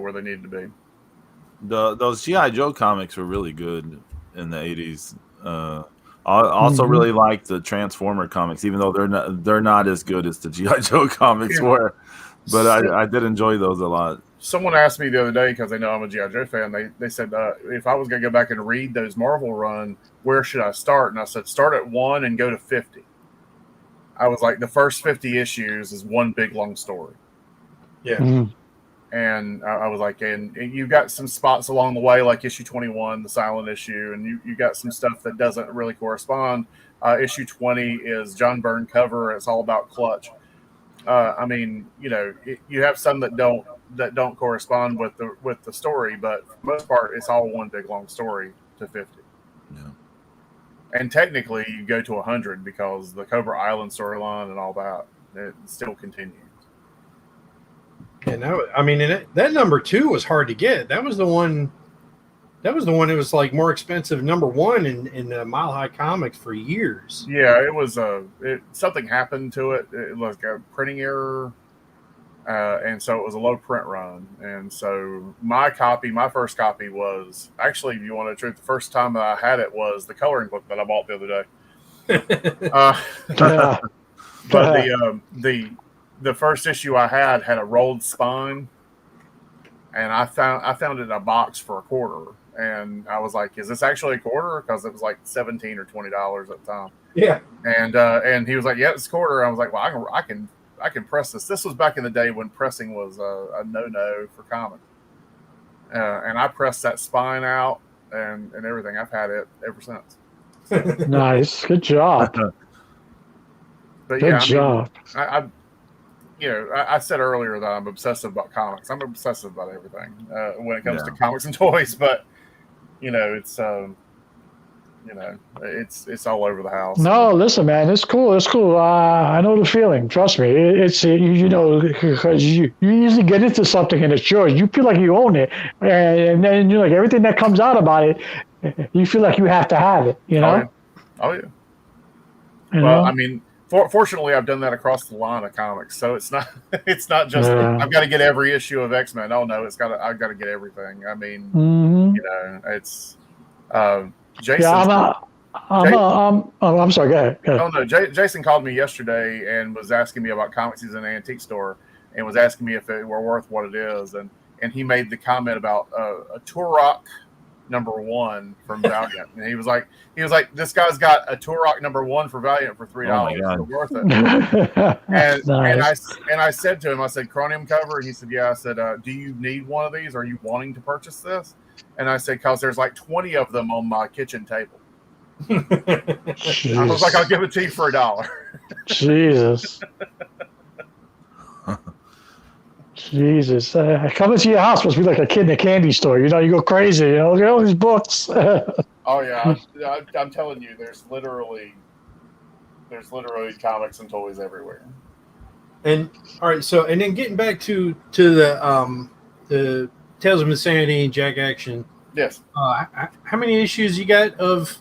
where they needed to be. Those G.I. Joe comics were really good in the 80s. I also really like the Transformer comics, even though they're not as good as the G.I. Joe comics were. But I did enjoy those a lot. Someone asked me the other day, because they know I'm a G.I. Joe fan, they said, if I was going to go back and read those Marvel run, where should I start? And I said, start at 1 and go to 50. I was like, the first 50 issues is one big, long story. Yeah. Mhm. And I was like, and you've got some spots along the way, like issue 21, the silent issue, and you got some stuff that doesn't really correspond. Issue 20 is John Byrne cover. It's all about Clutch. I mean, you have some that don't correspond with the story, but for the most part, it's all one big long story to 50. Yeah. And technically, you go to 100 because the Cobra Island storyline and all that it still continues. And that number 2 was hard to get. That was the one. That was like more expensive number 1 in the Mile High Comics for years. Yeah, it was something happened to it. It was like a printing error, and so it was a low print run. And so my first copy was actually, if you want to truth, the first time that I had it was the coloring book that I bought the other day. But the first issue I had a rolled spine, and I found it in a box for $0.25. And I was like, "Is this actually $0.25?" Because it was like $17 or $20 at the time. Yeah. And he was like, "Yeah, it's $0.25." I was like, "Well, I can press this." This was back in the day when pressing was a no for comics. And I pressed that spine out and everything. I've had it ever since. Nice. Good job. But Good job. I said earlier that I'm obsessive about comics. I'm obsessive about everything when it comes to comics and toys. But it's it's all over the house. No, listen, man, it's cool. It's cool. I know the feeling. Trust me. It's because you usually get into something and it's yours. You feel like you own it, and then you're like everything that comes out about it, you feel like you have to have it. Oh yeah. Well, I mean, fortunately, I've done that across the line of comics, so it's not just I've got to get every issue of X-Men. Oh no, I've got to get everything. I mean, it's Jason. Yeah, I'm sorry. Go ahead. Oh no, Jason called me yesterday and was asking me about comics. He's in an antique store and was asking me if it were worth what it is, and he made the comment about a Turok #1 from Valiant, and he was like, this guy's got a Turok #1 for Valiant for $3. It's worth it. And nice. and I said to him, I said, Chromium cover, and he said, yeah. I said, do you need one of these? Are you wanting to purchase this? And I said, because there's like 20 of them on my kitchen table. I was like, I'll give it to you for $1. Jesus. Jesus, coming to your house must be like a kid in a candy store. You go crazy. Look at all these books. Oh yeah, I'm telling you, there's literally comics and toys everywhere. And all right, so and then getting back to the Tales of Insanity and Jack Action. Yes. How many issues you got of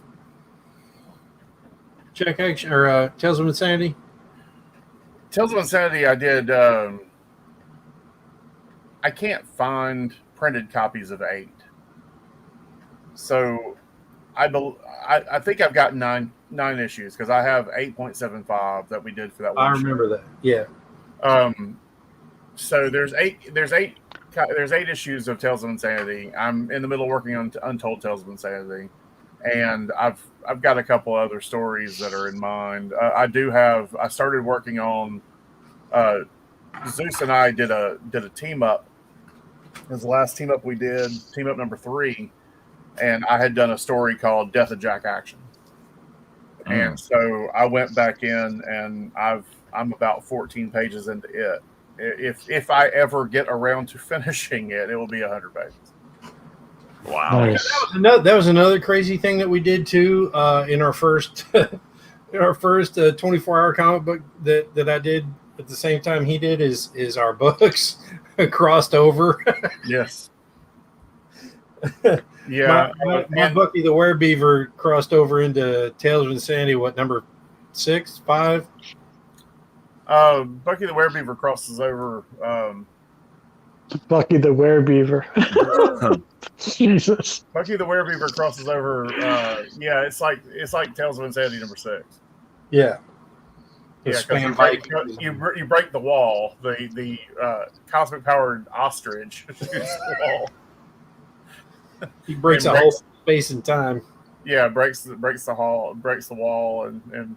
Jack Action or Tales of Insanity? Tales of Insanity, I did. I can't find printed copies of 8. So I think I've got nine issues because I have 8.75 that we did for that one. I remember that. Yeah. So there's eight issues of Tales of Insanity. I'm in the middle of working on Untold Tales of Insanity, and I've got a couple other stories that are in mind. I started working on Zeus and I did a team up. It was the last team up we did, team up number 3, and I had done a story called Death of Jack Action. And so I went back in, and I'm about 14 pages into it. If I ever get around to finishing it, it will be 100 pages. Wow. Nice. That was another crazy thing that we did too in our first 24-hour comic book that I did at the same time he did is our books crossed over. Yes. Yeah. My Bucky the Werebeaver crossed over into Tales of Insanity. What, number 6, 5? Bucky the Werebeaver crosses over. Bucky the Werebeaver. Jesus. Bucky the Werebeaver crosses over. Yeah, it's like Tales of Insanity number 6. Yeah. Yeah, because you break the wall. The cosmic powered ostrich shoots the wall. He breaks a whole space and time. Yeah, breaks the wall, and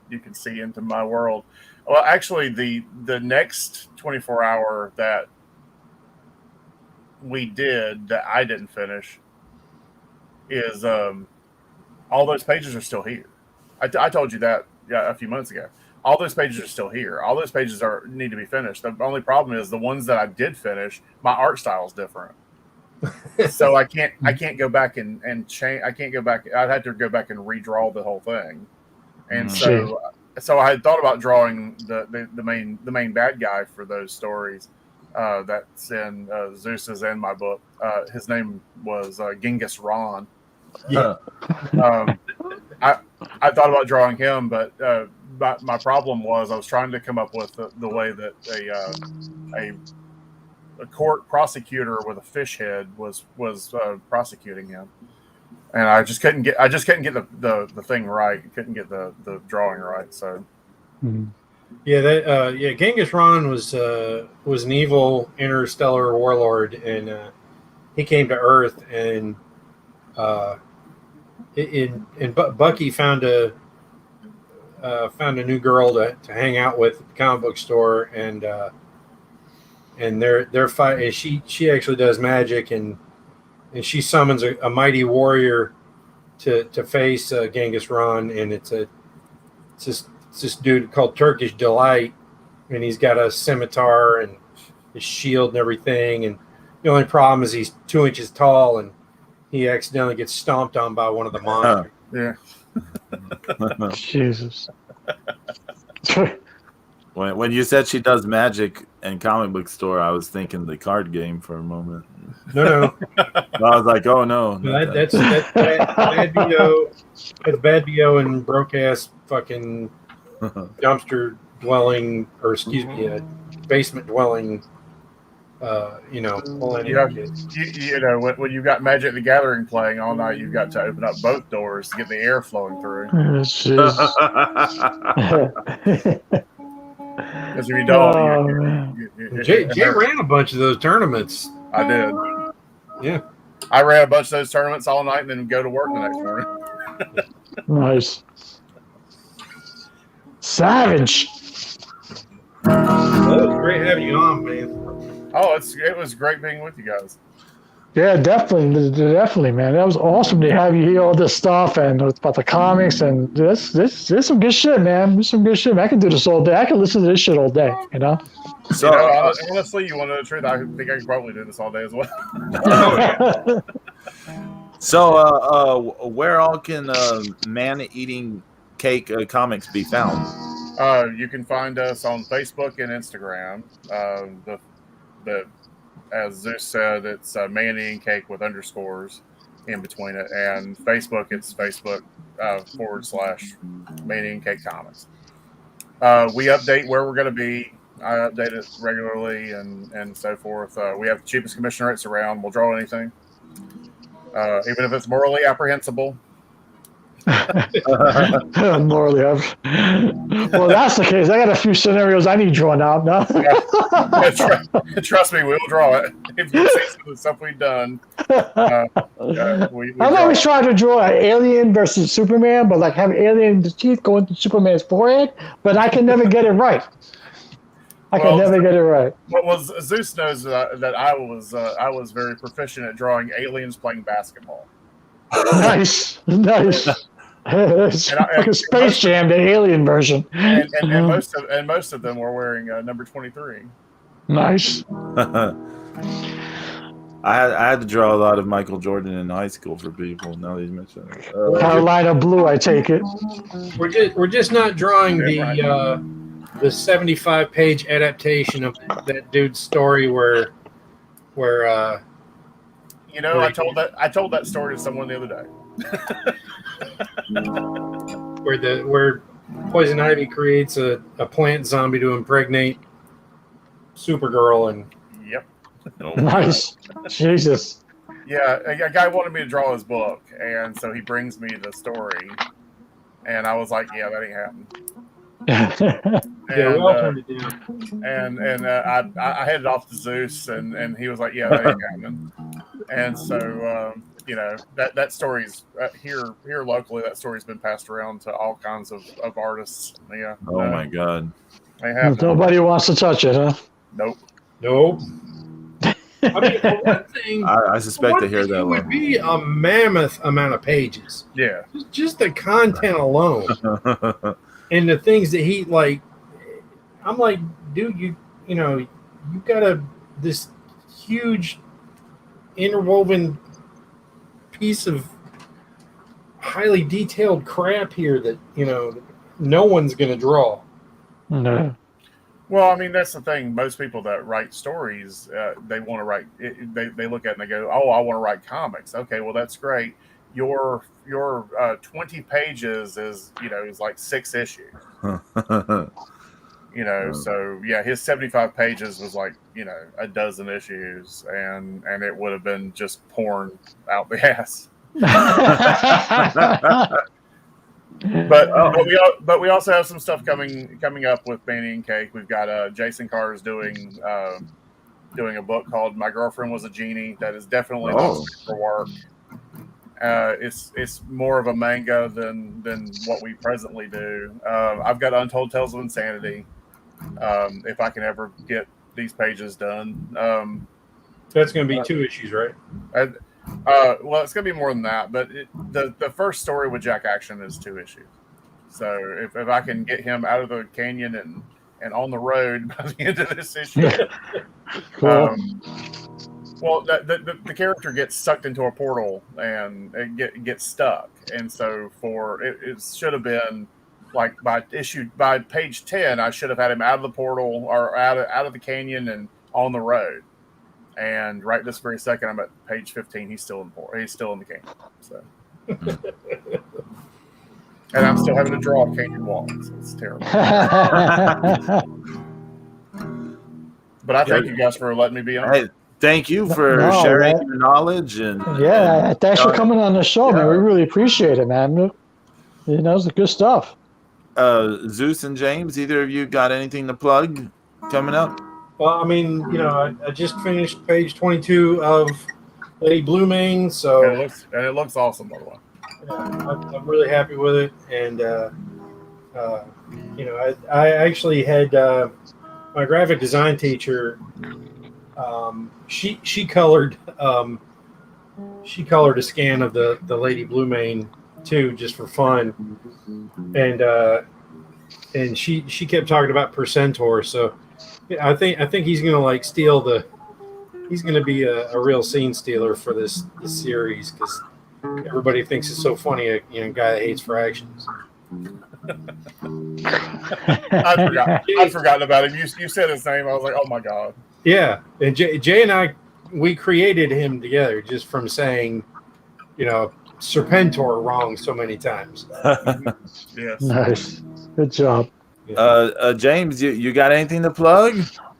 you can see into my world. Well, actually, the next 24-hour that we did that I didn't finish is all those pages are still here. I told you that a few months ago. All those pages are still here. All those pages need to be finished. The only problem is the ones that I did finish, my art style is different. So I can't go back and change. I can't go back. I'd have to go back and redraw the whole thing. And so I had thought about drawing the main bad guy for those stories. That's in Zeus's and my book. His name was Genghis Ron. Yeah. I thought about drawing him, but my problem was I was trying to come up with the way that a court prosecutor with a fish head was prosecuting him, and I just couldn't get the thing right. Couldn't get the drawing right. So Genghis Khan was an evil interstellar warlord, and he came to Earth, and Bucky found a new girl to hang out with at the comic book store, and their fight is she actually does magic, and she summons a mighty warrior to face Genghis Khan, and it's this dude called Turkish Delight, and he's got a scimitar and his shield and everything, and the only problem is he's 2 inches tall, and he accidentally gets stomped on by one of the monsters. Yeah. Jesus. When you said she does magic in comic book store, I was thinking the card game for a moment. No. I was like, oh no. That's Bad BO. That's Bad BO and broke ass fucking dumpster dwelling, or excuse me, basement dwelling. Millennium kids. When you've got Magic the Gathering playing all night, you've got to open up both doors to get the air flowing through. Because if you don't, Jay ran a bunch of those tournaments. I did. Yeah. I ran a bunch of those tournaments all night and then go to work the next morning. Nice. Savage. Well, it was great having you on, man. Oh, it was great being with you guys. Yeah, definitely, man. That was awesome to have you hear all this stuff and about the comics, and this some good shit, man. There's some good shit. I can do this all day. I can listen to this shit all day, you know? So, honestly, you want to know the truth? I think I could probably do this all day as well. So, where all can Man-Eating Cake comics be found? You can find us on Facebook and Instagram. As Zeus said, it's Man-Eating Cake with underscores in between it, and Facebook, it's Facebook / Man-Eating Cake Comics. We update where we're going to be. I update it regularly and so forth. We have the cheapest commission rates around. We'll draw anything. even if it's morally apprehensible. Morally, well, that's the case. I got a few scenarios I need drawn out now. Trust me, we'll draw it. If you see some of the stuff we've done, we I'm always trying to draw an alien versus Superman, but like have alien's teeth go into Superman's forehead, but I can never get it right. I can never get it right. Well, Zeus knows that I was very proficient at drawing aliens playing basketball. Nice. It's like a Space Jam, the alien version. And most of them were wearing number 23. Nice. I had to draw a lot of Michael Jordan in high school for people. Now that you mentioned it. Carolina Blue, I take it. We're just not drawing the 75-page adaptation of that dude's story where I told that story to someone the other day. where Poison Ivy creates a plant zombie to impregnate Supergirl and Yep. Nice. Jesus. Yeah, a guy wanted me to draw his book, and so he brings me the story, and I was like, "Yeah, that ain't happening." we all turned it down. And I headed off to Zeus, and he was like, "Yeah, that ain't happening." And so that story's here locally. That story's been passed around to all kinds of artists. Yeah. Oh my God. Nobody wants to touch it, huh? Nope. I mean, for one thing, I suspect to hear that it would one. be a mammoth amount of pages. Yeah. Just the content alone. And the things that he like, I'm like, dude, you got this huge interwoven piece of highly detailed crap here that no one's gonna draw. No. Well, I mean, that's the thing. Most people that write stories, they want to write. They look at it and they go, "Oh, I want to write comics." Okay, well, that's great. Your 20 pages is like 6 issues. So yeah, his 75 pages was like a dozen issues, and it would have been just porn out the ass. But we also have some stuff coming up with Manny and Cake. We've got Jason Carr is doing a book called "My Girlfriend Was a Genie" that is definitely not for work. It's more of a manga than what we presently do. I've got Untold Tales of Insanity. If I can ever get these pages done, that's going to be 2 issues, right? Well, it's going to be more than that. But the first story with Jack Action is 2 issues. So if I can get him out of the canyon and on the road by the end of this issue, Cool. well, the character gets sucked into a portal and it gets stuck, and so it should have been like by page 10, I should have had him out of the portal or out of the canyon and on the road. And right this very second, I'm at page 15. He's still in the canyon. So, and I'm still having to draw a canyon walk. So it's terrible. But I thank you guys for letting me be on. Hey, thank you for sharing your knowledge and thanks for coming on the show, man. We really appreciate it, man. It's good stuff. Zeus and James, either of you got anything to plug coming up? Well, I mean, I just finished page 22 of Lady Blue Mane, so it looks awesome, by the way. I'm really happy with it, and I actually had my graphic design teacher. She colored a scan of the Lady Blue Mane too, just for fun, and she kept talking about Percentor, so I think he's gonna he's gonna be a real scene stealer for this series, because everybody thinks it's so funny, a guy that hates fractions. I'd forgotten about him. You said his name. I was like, oh my god. Yeah, and Jay and I, we created him together just from saying, Serpentor wrong so many times. Yes. Nice. Good job. James, you got anything to plug?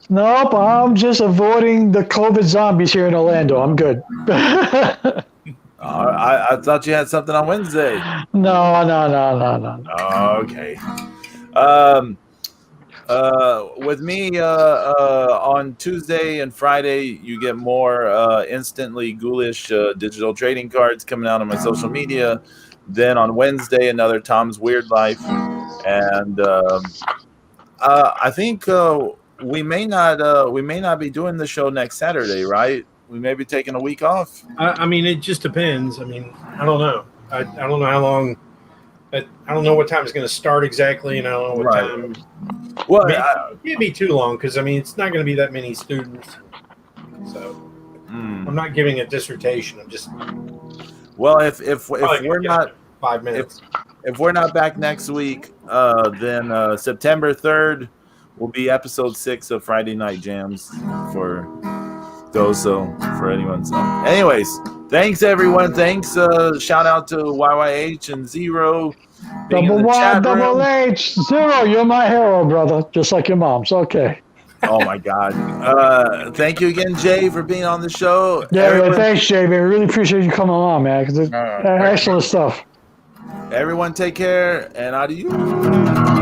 Nope, I'm just avoiding the COVID zombies here in Orlando. I'm good. I thought you had something on Wednesday. No. Okay. With me, on Tuesday and Friday, you get more instantly ghoulish digital trading cards coming out on my social media. Then on Wednesday, another Tom's Weird Life, and I think we may not be doing the show next Saturday, right? We may be taking a week off. I mean, it just depends. I mean, I don't know. I don't know how long. I don't know what time it's going to start exactly, and I don't know what time. Well, it can't be too long because I mean, it's not going to be that many students. So I'm not giving a dissertation. I'm just. Well, if we're not 5 minutes. If we're not back next week, then September 3rd will be episode 6 of Friday Night Jams for those. So for anyone. So, anyways, thanks everyone. Thanks. Shout out to YYH and Zero. Double Y, double H, Zero. You're my hero, brother. Just like your mom's. Okay. Oh my God. Thank you again, Jay, for being on the show. Yeah, thanks, Jay. Man. Really appreciate you coming on, man. Excellent stuff. Everyone take care and adios.